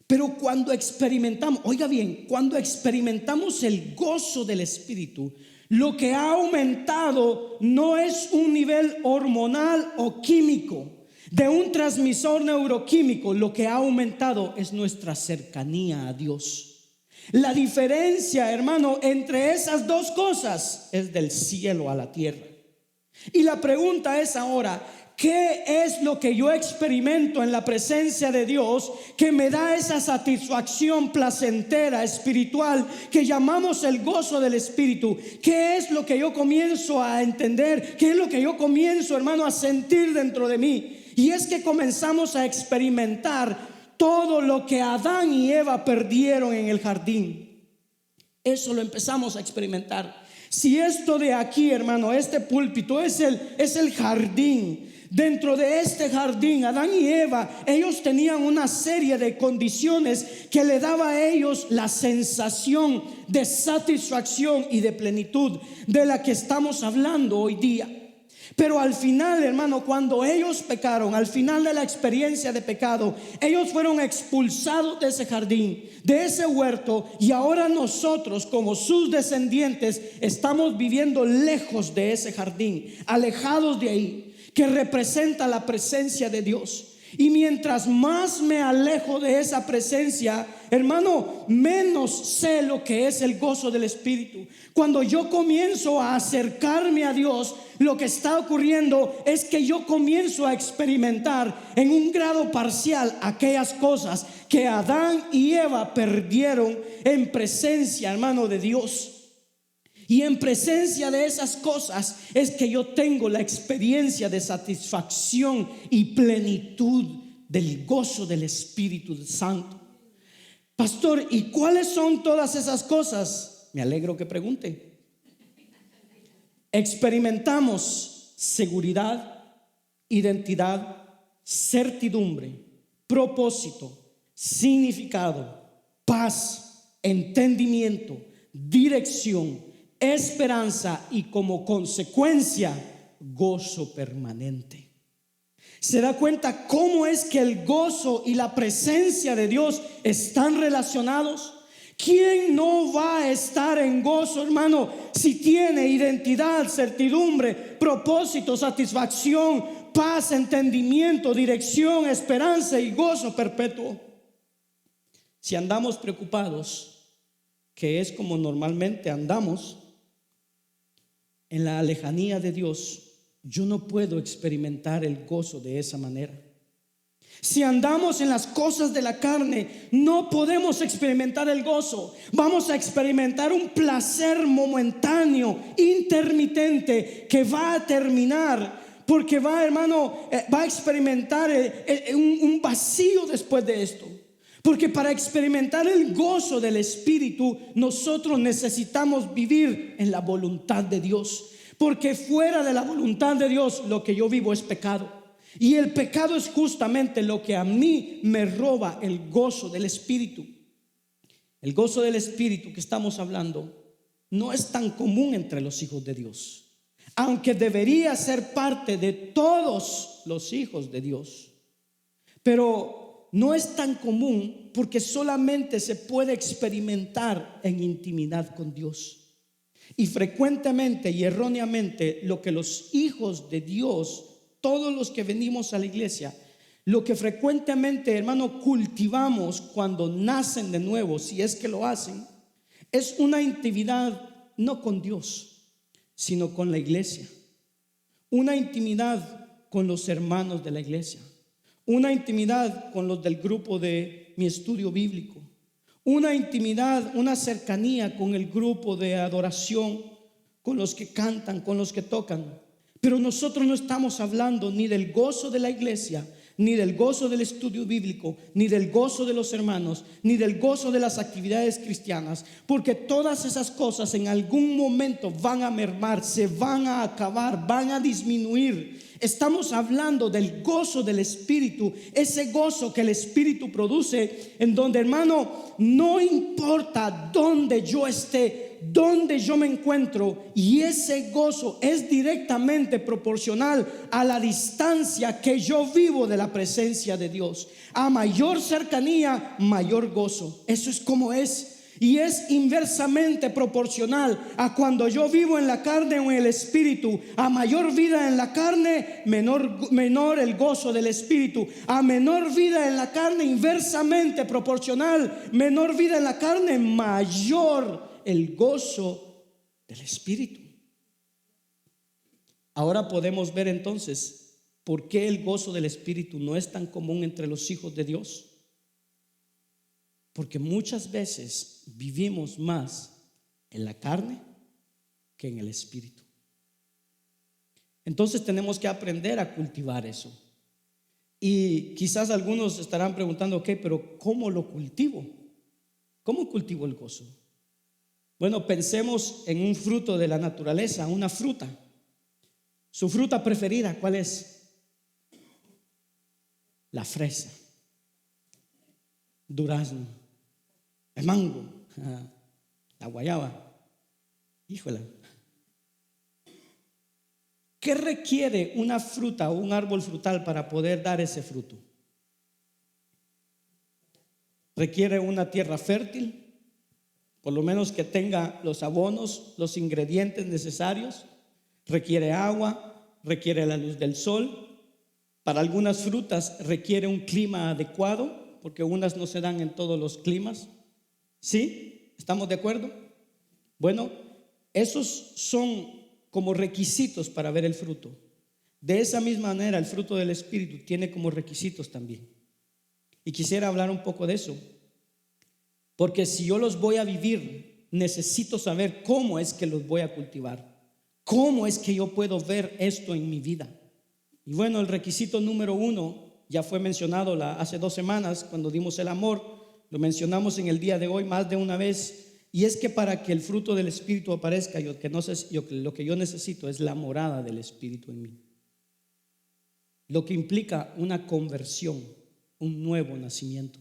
Pero cuando experimentamos, oiga bien, cuando experimentamos el gozo del Espíritu, lo que ha aumentado no es un nivel hormonal o químico de un transmisor neuroquímico. Lo que ha aumentado es nuestra cercanía a Dios. La diferencia, hermano, entre esas dos cosas es del cielo a la tierra. Y la pregunta es ahora, ¿qué es lo que yo experimento en la presencia de Dios que me da esa satisfacción placentera, espiritual, que llamamos el gozo del Espíritu? ¿Qué es lo que yo comienzo a entender? ¿Qué es lo que yo comienzo, hermano, a sentir dentro de mí? Y es que comenzamos a experimentar todo lo que Adán y Eva perdieron en el jardín. Eso lo empezamos a experimentar. Si esto de aquí, hermano, este púlpito es el jardín, dentro de este jardín, Adán y Eva, ellos tenían una serie de condiciones que le daba a ellos la sensación de satisfacción y de plenitud de la que estamos hablando hoy día. Pero al final, hermano, cuando ellos pecaron, al final de la experiencia de pecado, ellos fueron expulsados de ese jardín, de ese huerto, y ahora nosotros, como sus descendientes, estamos viviendo lejos de ese jardín, alejados de ahí, que representa la presencia de Dios. Y mientras más me alejo de esa presencia, hermano, menos sé lo que es el gozo del Espíritu. Cuando yo comienzo a acercarme a Dios, lo que está ocurriendo es que yo comienzo a experimentar en un grado parcial aquellas cosas que Adán y Eva perdieron en presencia, hermano, de Dios. Y en presencia de esas cosas es que yo tengo la experiencia de satisfacción y plenitud del gozo del Espíritu Santo. Pastor, ¿y cuáles son todas esas cosas? Me alegro que pregunte. Experimentamos seguridad, identidad, certidumbre, propósito, significado, paz, entendimiento, dirección, esperanza y como consecuencia gozo permanente. ¿Se da cuenta cómo es que el gozo y la presencia de Dios están relacionados? ¿Quién no va a estar en gozo, hermano, si tiene identidad, certidumbre, propósito, satisfacción, paz, entendimiento, dirección, esperanza y gozo perpetuo? Si andamos preocupados, que es como normalmente andamos, en la lejanía de Dios, yo no puedo experimentar el gozo de esa manera. Si andamos en las cosas de la carne, no podemos experimentar el gozo. Vamos a experimentar un placer momentáneo, intermitente, que va a terminar, porque va, hermano, va a experimentar un vacío después de esto. Porque para experimentar el gozo del Espíritu, nosotros necesitamos vivir en la voluntad de Dios. Porque fuera de la voluntad de Dios, lo que yo vivo es pecado. Y el pecado es justamente lo que a mí me roba el gozo del Espíritu. El gozo del Espíritu que estamos hablando no es tan común entre los hijos de Dios, aunque debería ser parte de todos los hijos de Dios. Pero no es tan común porque solamente se puede experimentar en intimidad con Dios. Y frecuentemente y erróneamente lo que los hijos de Dios, todos los que venimos a la iglesia, lo que frecuentemente, hermano, cultivamos cuando nacen de nuevo, si es que lo hacen, es una intimidad no con Dios, sino con la iglesia. Una intimidad con los hermanos de la iglesia. Una intimidad con los del grupo de mi estudio bíblico. Una intimidad, una cercanía con el grupo de adoración, con los que cantan, con los que tocan. Pero nosotros no estamos hablando ni del gozo de la iglesia, ni del gozo del estudio bíblico, ni del gozo de los hermanos, ni del gozo de las actividades cristianas, porque todas esas cosas en algún momento van a mermar, se van a acabar, van a disminuir. Estamos hablando del gozo del Espíritu, ese gozo que el Espíritu produce, en donde, hermano, no importa dónde yo esté, dónde yo me encuentro, y ese gozo es directamente proporcional a la distancia que yo vivo de la presencia de Dios. A mayor cercanía, mayor gozo. Eso es como es. Y es inversamente proporcional a cuando yo vivo en la carne o en el Espíritu. A mayor vida en la carne, menor el gozo del Espíritu. A menor vida en la carne, inversamente proporcional, menor vida en la carne, mayor el gozo del Espíritu. Ahora podemos ver entonces por qué el gozo del Espíritu no es tan común entre los hijos de Dios. Porque muchas veces vivimos más en la carne que en el Espíritu. Entonces tenemos que aprender a cultivar eso. Y quizás algunos estarán preguntando, ok, pero ¿cómo lo cultivo? ¿Cómo cultivo el gozo? Bueno, pensemos en un fruto de la naturaleza, una fruta. ¿Su fruta preferida cuál es? La fresa, durazno, el mango, la guayaba. Híjole. ¿Qué requiere una fruta o un árbol frutal para poder dar ese fruto? Requiere una tierra fértil, por lo menos que tenga los abonos, los ingredientes necesarios. Requiere agua, requiere la luz del sol, Para algunas frutas requiere un clima adecuado, porque unas no se dan en todos los climas. ¿Sí? ¿Estamos de acuerdo? Bueno, esos son como requisitos para ver el fruto. De esa misma manera, el fruto del Espíritu tiene como requisitos también. Y quisiera hablar un poco de eso, porque si yo los voy a vivir, necesito saber cómo es que los voy a cultivar, cómo es que yo puedo ver esto en mi vida. Y bueno, el requisito número 1 ya fue mencionado hace 2 semanas cuando dimos el amor. Lo mencionamos en el día de hoy más de una vez. Y es que para que el fruto del Espíritu aparezca, lo que yo necesito es la morada del Espíritu en mí. Lo que implica una conversión, un nuevo nacimiento.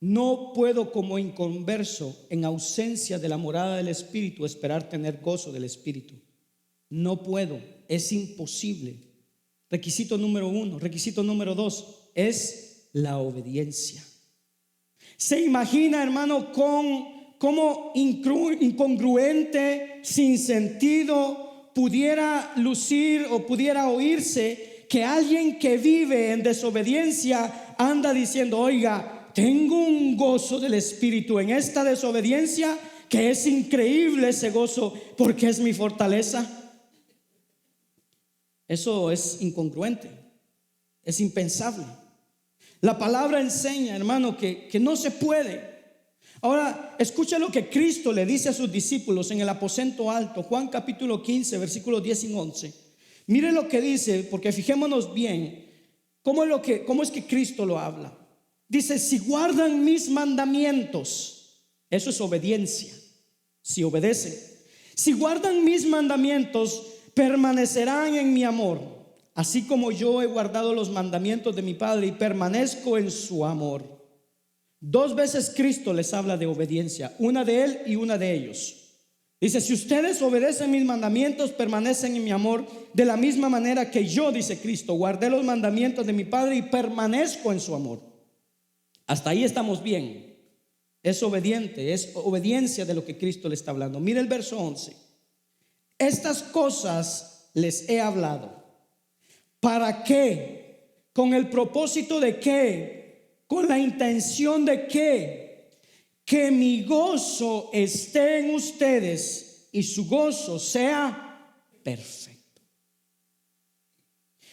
No puedo, como inconverso, en ausencia de la morada del Espíritu, esperar tener gozo del Espíritu. No puedo, es imposible. Requisito número 1. Requisito número 2 es la obediencia. ¿Se imagina, hermano, cómo incongruente, sin sentido pudiera lucir o pudiera oírse que alguien que vive en desobediencia anda diciendo: oiga, tengo un gozo del Espíritu en esta desobediencia que es increíble ese gozo porque es mi fortaleza? Eso es incongruente, es impensable. La palabra enseña, hermano, que no se puede. Ahora, escucha lo que Cristo le dice a sus discípulos en el aposento alto, Juan capítulo 15, versículos 10 y 11. Mire lo que dice, porque fijémonos bien cómo es que Cristo lo habla. Dice: si guardan mis mandamientos, eso es obediencia. Si obedecen, si guardan mis mandamientos, permanecerán en mi amor, así como yo he guardado los mandamientos de mi Padre y permanezco en su amor. 2 veces Cristo les habla de obediencia, una de Él y una de ellos. Dice: si ustedes obedecen mis mandamientos, permanecen en mi amor, de la misma manera que yo, dice Cristo, guardé los mandamientos de mi Padre y permanezco en su amor. Hasta ahí estamos bien. Es obediente, es obediencia de lo que Cristo le está hablando. Mire el verso 11. Estas cosas les he hablado. ¿Para qué? ¿Con el propósito de qué? ¿Con la intención de qué? Que mi gozo esté en ustedes y su gozo sea perfecto.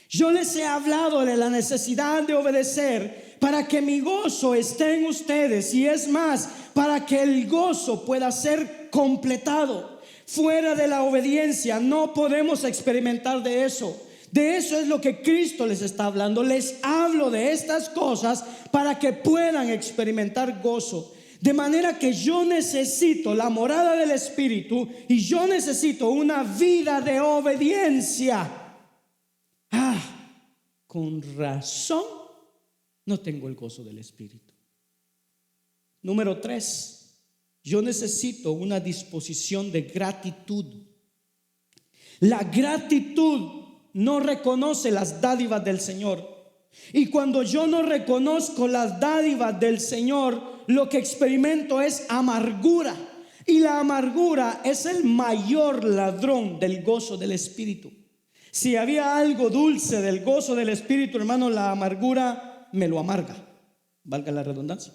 Yo les he hablado de la necesidad de obedecer para que mi gozo esté en ustedes, y es más, para que el gozo pueda ser completado. Fuera de la obediencia no podemos experimentar de eso. De eso es lo que Cristo les está hablando. Les hablo de estas cosas para que puedan experimentar gozo. De manera que yo necesito la morada del Espíritu y yo necesito una vida de obediencia. Con razón no tengo el gozo del Espíritu. Número 3. Yo necesito una disposición de gratitud. La gratitud no reconoce las dádivas del Señor. Y cuando yo no reconozco las dádivas del Señor, lo que experimento es amargura. Y la amargura es el mayor ladrón del gozo del Espíritu. Si había algo dulce del gozo del Espíritu, hermano, la amargura me lo amarga. Valga la redundancia.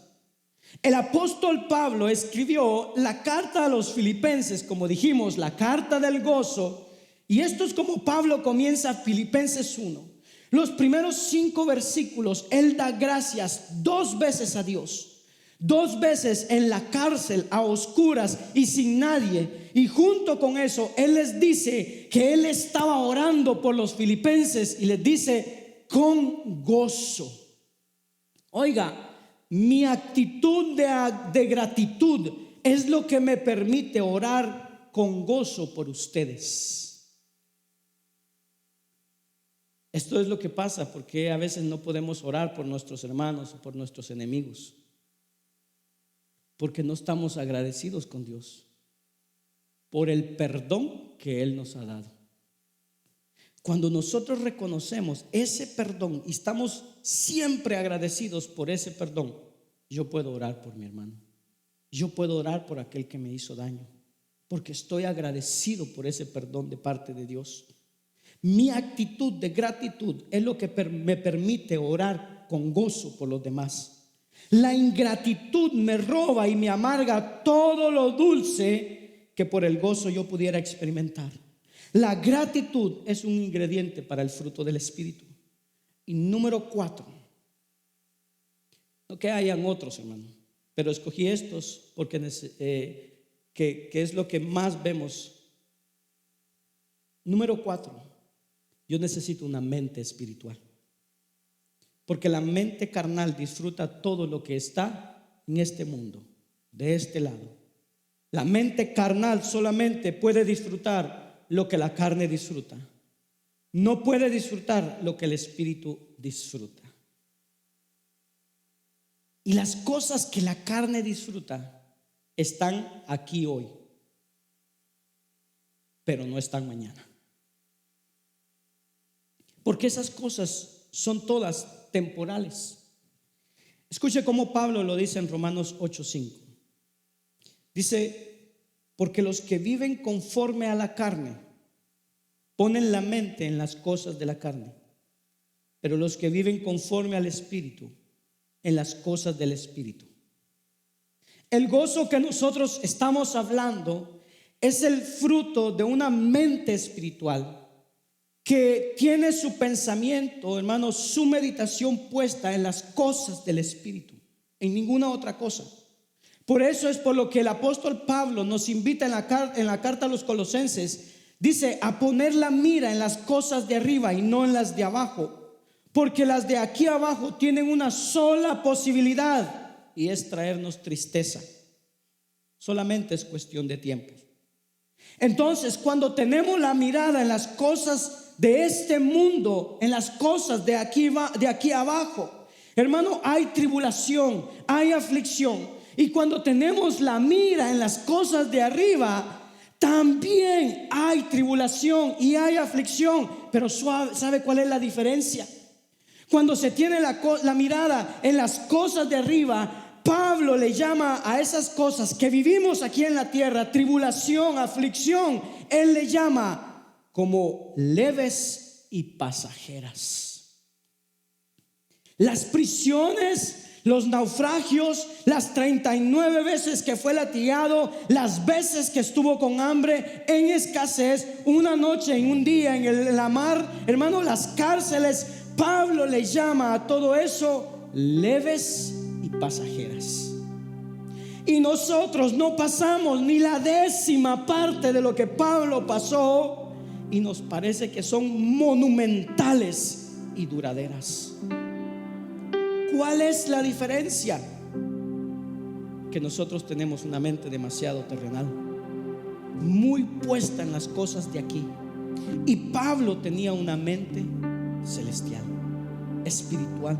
El apóstol Pablo escribió la carta a los Filipenses, como dijimos, la carta del gozo. Y esto es como Pablo comienza Filipenses 1. Los primeros 5 versículos, él da gracias 2 veces a Dios. 2 veces en la cárcel, a oscuras y sin nadie. Y junto con eso, él les dice que él estaba orando por los filipenses y les dice: con gozo. Oiga, mi actitud de gratitud es lo que me permite orar con gozo por ustedes. Esto es lo que pasa porque a veces no podemos orar por nuestros hermanos o por nuestros enemigos, porque no estamos agradecidos con Dios por el perdón que Él nos ha dado. Cuando nosotros reconocemos ese perdón y estamos siempre agradecidos por ese perdón, yo puedo orar por mi hermano, yo puedo orar por aquel que me hizo daño, porque estoy agradecido por ese perdón de parte de Dios. Mi actitud de gratitud es lo que me permite orar con gozo por los demás. La ingratitud me roba y me amarga todo lo dulce que por el gozo yo pudiera experimentar. La gratitud es un ingrediente para el fruto del Espíritu. Y número 4, no que hayan otros, hermano, pero escogí estos porque que es lo que más vemos. Número 4, yo necesito una mente espiritual. Porque la mente carnal disfruta todo lo que está en este mundo, de este lado. La mente carnal solamente puede disfrutar lo que la carne disfruta. No puede disfrutar lo que el espíritu disfruta. Y las cosas que la carne disfruta están aquí hoy, pero no están mañana. Porque esas cosas son todas temporales. Escuche cómo Pablo lo dice en Romanos 8:5. Dice: porque los que viven conforme a la carne ponen la mente en las cosas de la carne, pero los que viven conforme al Espíritu, en las cosas del Espíritu. El gozo que nosotros estamos hablando es el fruto de una mente espiritual que tiene su pensamiento, hermanos, su meditación puesta en las cosas del Espíritu, en ninguna otra cosa. Por eso es por lo que el apóstol Pablo nos invita en la carta a los Colosenses, dice, a poner la mira en las cosas de arriba y no en las de abajo, porque las de aquí abajo tienen una sola posibilidad, y es traernos tristeza. Solamente es cuestión de tiempo. Entonces, cuando tenemos la mirada en las cosas de este mundo, en las cosas de aquí abajo, hermano, hay tribulación, hay aflicción. Y cuando tenemos la mira en las cosas de arriba, también hay tribulación y hay aflicción. Pero ¿sabe cuál es la diferencia? Cuando se tiene la mirada en las cosas de arriba, Pablo le llama a esas cosas que vivimos aquí en la tierra, tribulación, aflicción, él le llama como leves y pasajeras. Las prisiones, los naufragios, las 39 veces que fue latigado, las veces que estuvo con hambre, en escasez, una noche, en un día, en la mar, hermano, las cárceles, Pablo le llama a todo eso leves y pasajeras. Y nosotros no pasamos ni la 10ª parte de lo que Pablo pasó, y nos parece que son monumentales y duraderas. ¿Cuál es la diferencia? Que nosotros tenemos una mente demasiado terrenal, muy puesta en las cosas de aquí, y Pablo tenía una mente celestial, espiritual.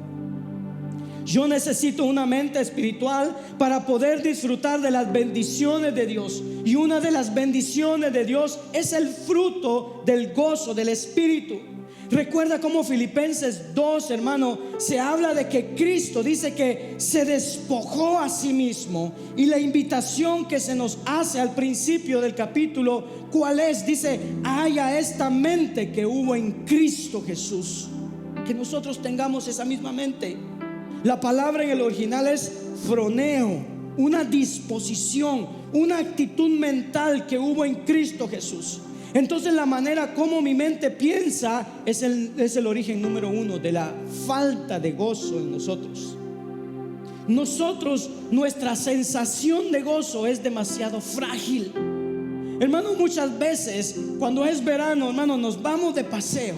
Yo necesito una mente espiritual para poder disfrutar de las bendiciones de Dios. Y una de las bendiciones de Dios es el fruto del gozo del Espíritu. Recuerda cómo Filipenses 2, hermano, se habla de que Cristo dice que se despojó a sí mismo. Y la invitación que se nos hace al principio del capítulo, ¿cuál es? Dice, haya esta mente que hubo en Cristo Jesús. Que nosotros tengamos esa misma mente. La palabra en el original es froneo, una disposición, una actitud mental que hubo en Cristo Jesús. Entonces la manera como mi mente piensa es el origen número 1 de la falta de gozo en nosotros. Nuestra sensación de gozo es demasiado frágil. Hermano, muchas veces cuando es verano, hermano, nos vamos de paseo,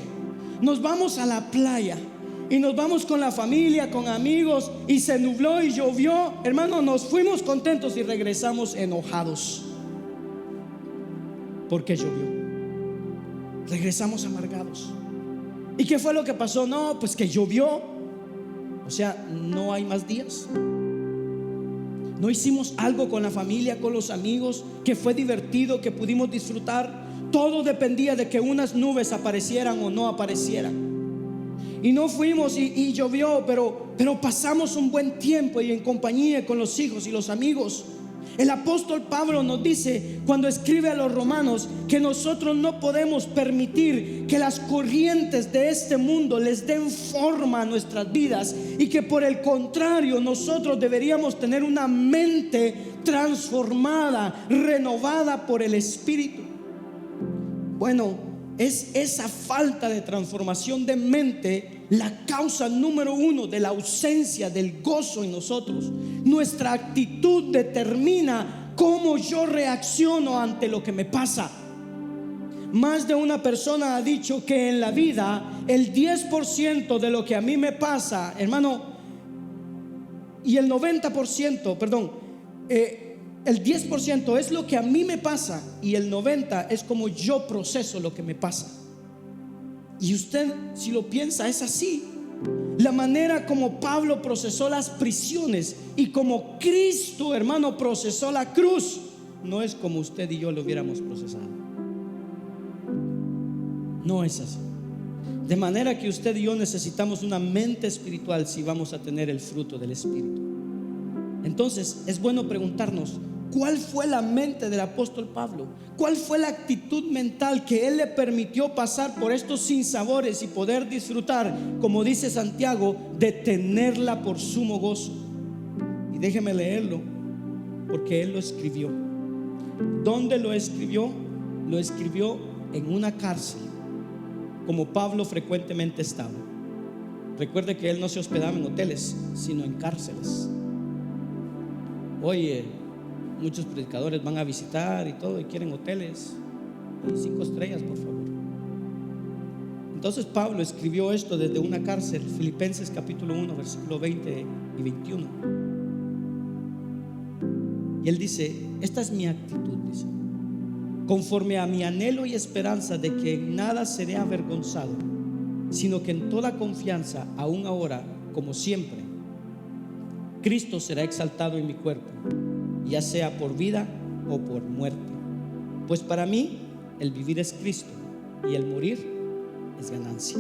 nos vamos a la playa y nos vamos con la familia, con amigos, y se nubló y llovió, hermano, nos fuimos contentos y regresamos enojados porque llovió. Regresamos amargados. ¿Y qué fue lo que pasó? No, pues que llovió. O sea, no hay más días. No hicimos algo con la familia, con los amigos, que fue divertido, que pudimos disfrutar. Todo dependía de que unas nubes aparecieran o no aparecieran. Y no fuimos y llovió, pero pasamos un buen tiempo y en compañía con los hijos y los amigos. El apóstol Pablo nos dice cuando escribe a los romanos que nosotros no podemos permitir que las corrientes de este mundo les den forma a nuestras vidas, y que por el contrario nosotros deberíamos tener una mente transformada, renovada por el Espíritu. Bueno, es esa falta de transformación de mente la causa número uno de la ausencia del gozo en nosotros. Nuestra actitud determina cómo yo reacciono ante lo que me pasa. Más de una persona ha dicho que en la vida el 10% de lo que a mí me pasa, hermano, y el 90%, el 10% es lo que a mí me pasa, y el 90% es como yo proceso lo que me pasa. Y usted, si lo piensa, es así. La manera como Pablo procesó las prisiones y como Cristo, hermano, procesó la cruz, no es como usted y yo lo hubiéramos procesado. No es así. De manera que usted y yo necesitamos una mente espiritual si vamos a tener el fruto del Espíritu. Entonces es bueno preguntarnos: ¿cuál fue la mente del apóstol Pablo? ¿Cuál fue la actitud mental que él le permitió pasar por estos sinsabores y poder disfrutar, como dice Santiago, de tenerla por sumo gozo? Y déjeme leerlo, porque él lo escribió. ¿Dónde lo escribió? Lo escribió en una cárcel, como Pablo frecuentemente estaba. Recuerde que él no se hospedaba en hoteles, sino en cárceles. Oye, muchos predicadores van a visitar y todo, y quieren hoteles y 5 estrellas, por favor. Entonces Pablo escribió esto desde una cárcel. Filipenses capítulo 1, versículo 20 y 21. Y él dice: esta es mi actitud, dice, conforme a mi anhelo y esperanza de que en nada seré avergonzado, sino que en toda confianza, aún ahora como siempre, Cristo será exaltado en mi cuerpo, ya sea por vida o por muerte. Pues para mí el vivir es Cristo y el morir es ganancia.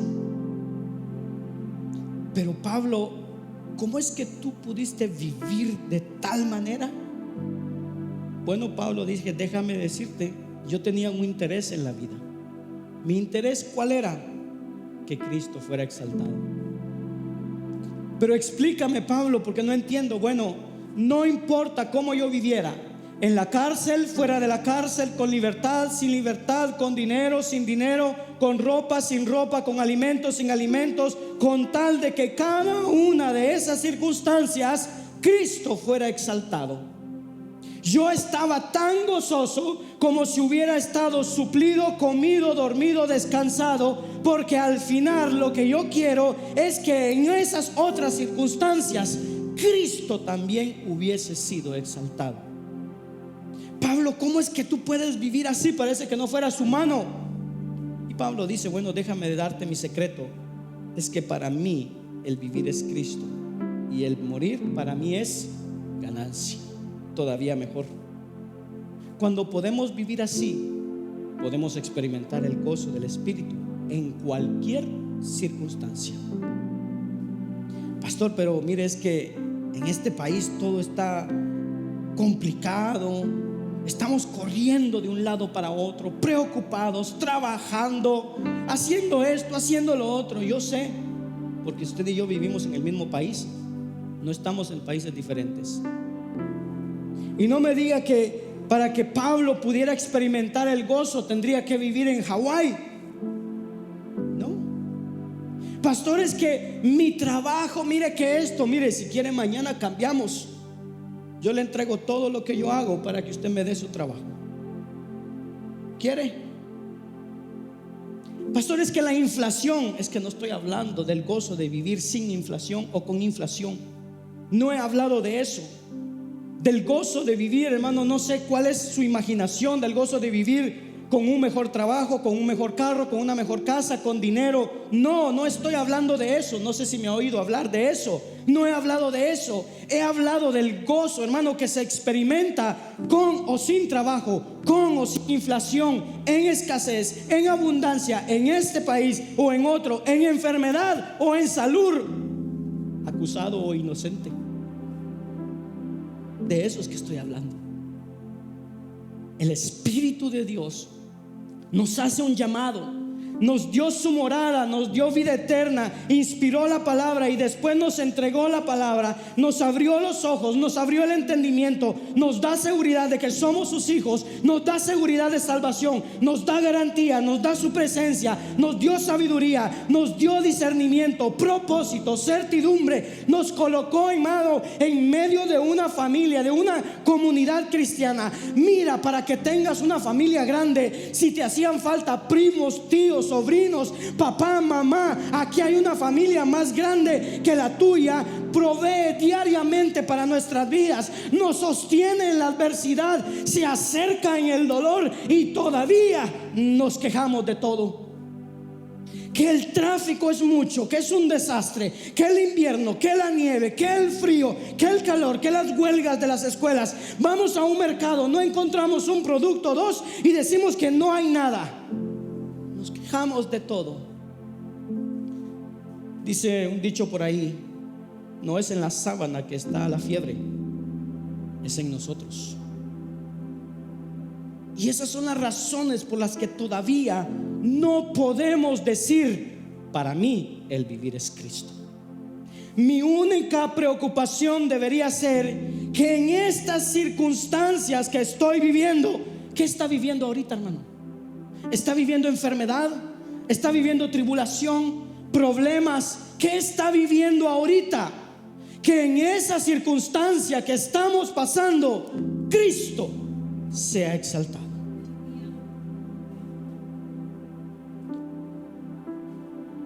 Pero Pablo, ¿cómo es que tú pudiste vivir de tal manera? Bueno, Pablo dice: déjame decirte, yo tenía un interés en la vida. ¿Mi interés cuál era? Que Cristo fuera exaltado. Pero explícame, Pablo, porque no entiendo. Bueno, no importa cómo yo viviera, en la cárcel, fuera de la cárcel, con libertad, sin libertad, con dinero, sin dinero, con ropa, sin ropa, con alimentos, sin alimentos, con tal de que cada una de esas circunstancias Cristo fuera exaltado. Yo estaba tan gozoso como si hubiera estado suplido, comido, dormido, descansado, porque al final lo que yo quiero es que en esas otras circunstancias Cristo también hubiese sido exaltado. Pablo, ¿cómo es que tú puedes vivir así? Parece que no fueras humano. Y Pablo dice: bueno, déjame darte mi secreto. Es que para mí el vivir es Cristo y el morir para mí es ganancia. Todavía mejor. Cuando podemos vivir así, podemos experimentar el gozo del Espíritu en cualquier circunstancia. Pastor, pero mire, es que en este país todo está complicado. Estamos corriendo de un lado para otro, preocupados, trabajando, haciendo esto, haciendo lo otro. Yo sé, porque usted y yo vivimos en el mismo país, no estamos en países diferentes. Y no me diga que para que Pablo pudiera experimentar el gozo tendría que vivir en Hawái. No. Pastor, es que mi trabajo, mire que esto, mire, si quiere mañana cambiamos. Yo le entrego todo lo que yo hago para que usted me dé su trabajo. ¿Quiere? Pastor, es que la inflación, es que no estoy hablando del gozo de vivir sin inflación o con inflación. No he hablado de eso. Del gozo de vivir, hermano, no sé cuál es su imaginación del gozo de vivir con un mejor trabajo, con un mejor carro, con una mejor casa, con dinero. No estoy hablando de eso. No sé si me ha oído hablar de eso. No he hablado de eso. He hablado del gozo, hermano, que se experimenta con o sin trabajo, con o sin inflación, en escasez, en abundancia, en este país o en otro, en enfermedad o en salud, acusado o inocente. De eso es que estoy hablando. el Espíritu de Dios nos hace un llamado, nos dio su morada, nos dio vida eterna, inspiró la palabra y después nos entregó la palabra, nos abrió los ojos, nos abrió el entendimiento, nos da seguridad de que somos sus hijos, nos da seguridad de salvación, nos da garantía, nos da su presencia, nos dio sabiduría, nos dio discernimiento, propósito, certidumbre, nos colocó, hermano, en medio de una familia, de una comunidad cristiana. Mira, para que tengas una familia grande, si te hacían falta primos, tíos, sobrinos, papá, mamá, aquí hay una familia más grande que la tuya. Provee diariamente para nuestras vidas, nos sostiene en la adversidad, se acerca en el dolor y todavía nos quejamos de todo. Que el tráfico es mucho, que es un desastre, que el invierno, que la nieve, que el frío, que el calor, que las huelgas de las escuelas. Vamos a un mercado, no encontramos un producto, dos, y decimos que no hay nada. Nos quejamos de todo. Dice un dicho por ahí: no es en la sábana que está la fiebre, es en nosotros. Y esas son las razones por las que todavía no podemos decir: para mí el vivir es Cristo. Mi única preocupación debería ser que en estas circunstancias que estoy viviendo, ¿qué está viviendo ahorita, hermano? ¿Está viviendo enfermedad? ¿Está viviendo tribulación? ¿Problemas? ¿Qué está viviendo ahorita? Que en esa circunstancia que estamos pasando, Cristo sea exaltado.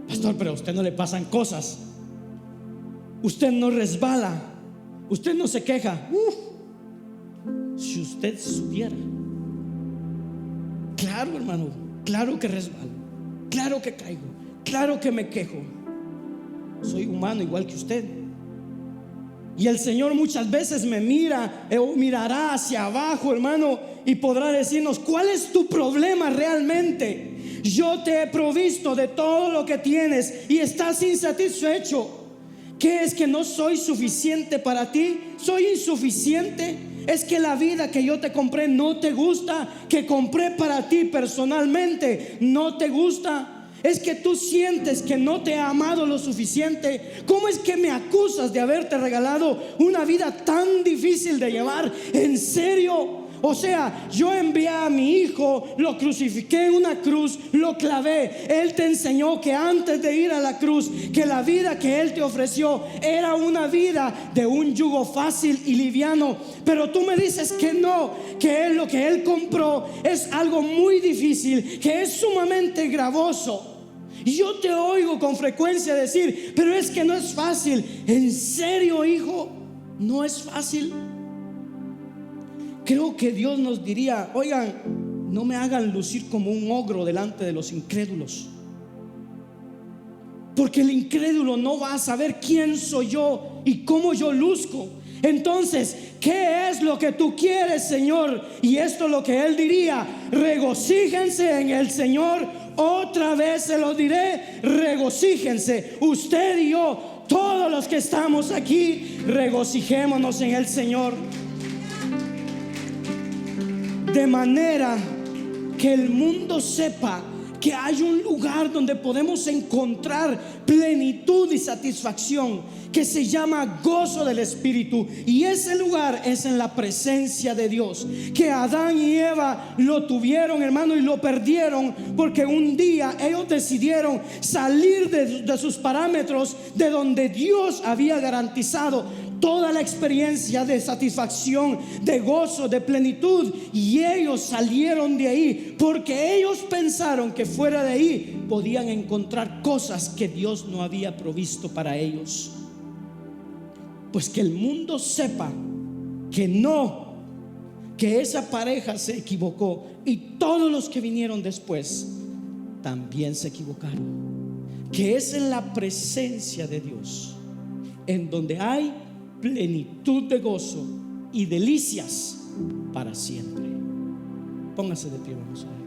Pastor, pero a usted no le pasan cosas, usted no resbala, usted no se queja. Si usted supiera. Claro, hermano, claro que resbalo, claro que caigo, claro que me quejo. Soy humano igual que usted. Y el Señor muchas veces me mira o mirará hacia abajo, hermano, y podrá decirnos: ¿cuál es tu problema realmente? Yo te he provisto de todo lo que tienes y estás insatisfecho. ¿Qué es, que no soy suficiente para ti? ¿Soy insuficiente? ¿Es que la vida que yo te compré no te gusta? ¿Que compré para ti personalmente no te gusta? ¿Es que tú sientes que no te he amado lo suficiente? ¿Cómo es que me acusas de haberte regalado una vida tan difícil de llevar? ¿En serio? O sea, yo envié a mi hijo, lo crucifiqué en una cruz, lo clavé. Él te enseñó que antes de ir a la cruz, que la vida que Él te ofreció era una vida de un yugo fácil y liviano. Pero tú me dices que no, que lo que Él compró es algo muy difícil, que es sumamente gravoso. Y yo te oigo con frecuencia decir: pero es que no es fácil. ¿En serio, hijo? ¿No es fácil? Creo que Dios nos diría: oigan, no me hagan lucir como un ogro delante de los incrédulos, porque el incrédulo no va a saber quién soy yo y cómo yo luzco. Entonces, ¿qué es lo que tú quieres, Señor? Y esto es lo que Él diría: regocíjense en el Señor. Otra vez se lo diré: regocíjense. Usted y yo, todos los que estamos aquí, regocijémonos en el Señor. De manera que el mundo sepa que hay un lugar donde podemos encontrar plenitud y satisfacción, que se llama gozo del Espíritu. Y ese lugar es en la presencia de Dios. Que Adán y Eva lo tuvieron, hermano, y lo perdieron porque un día ellos decidieron salir de sus parámetros, de donde Dios había garantizado toda la experiencia de satisfacción, de gozo, de plenitud. Y ellos salieron de ahí porque ellos pensaron que fuera de ahí podían encontrar cosas que Dios no había provisto para ellos. Pues que el mundo sepa que no, que esa pareja se equivocó, y todos los que vinieron después también se equivocaron. Que es en la presencia de Dios en donde hay plenitud de gozo y delicias para siempre. Póngase de pie, vamos a ver.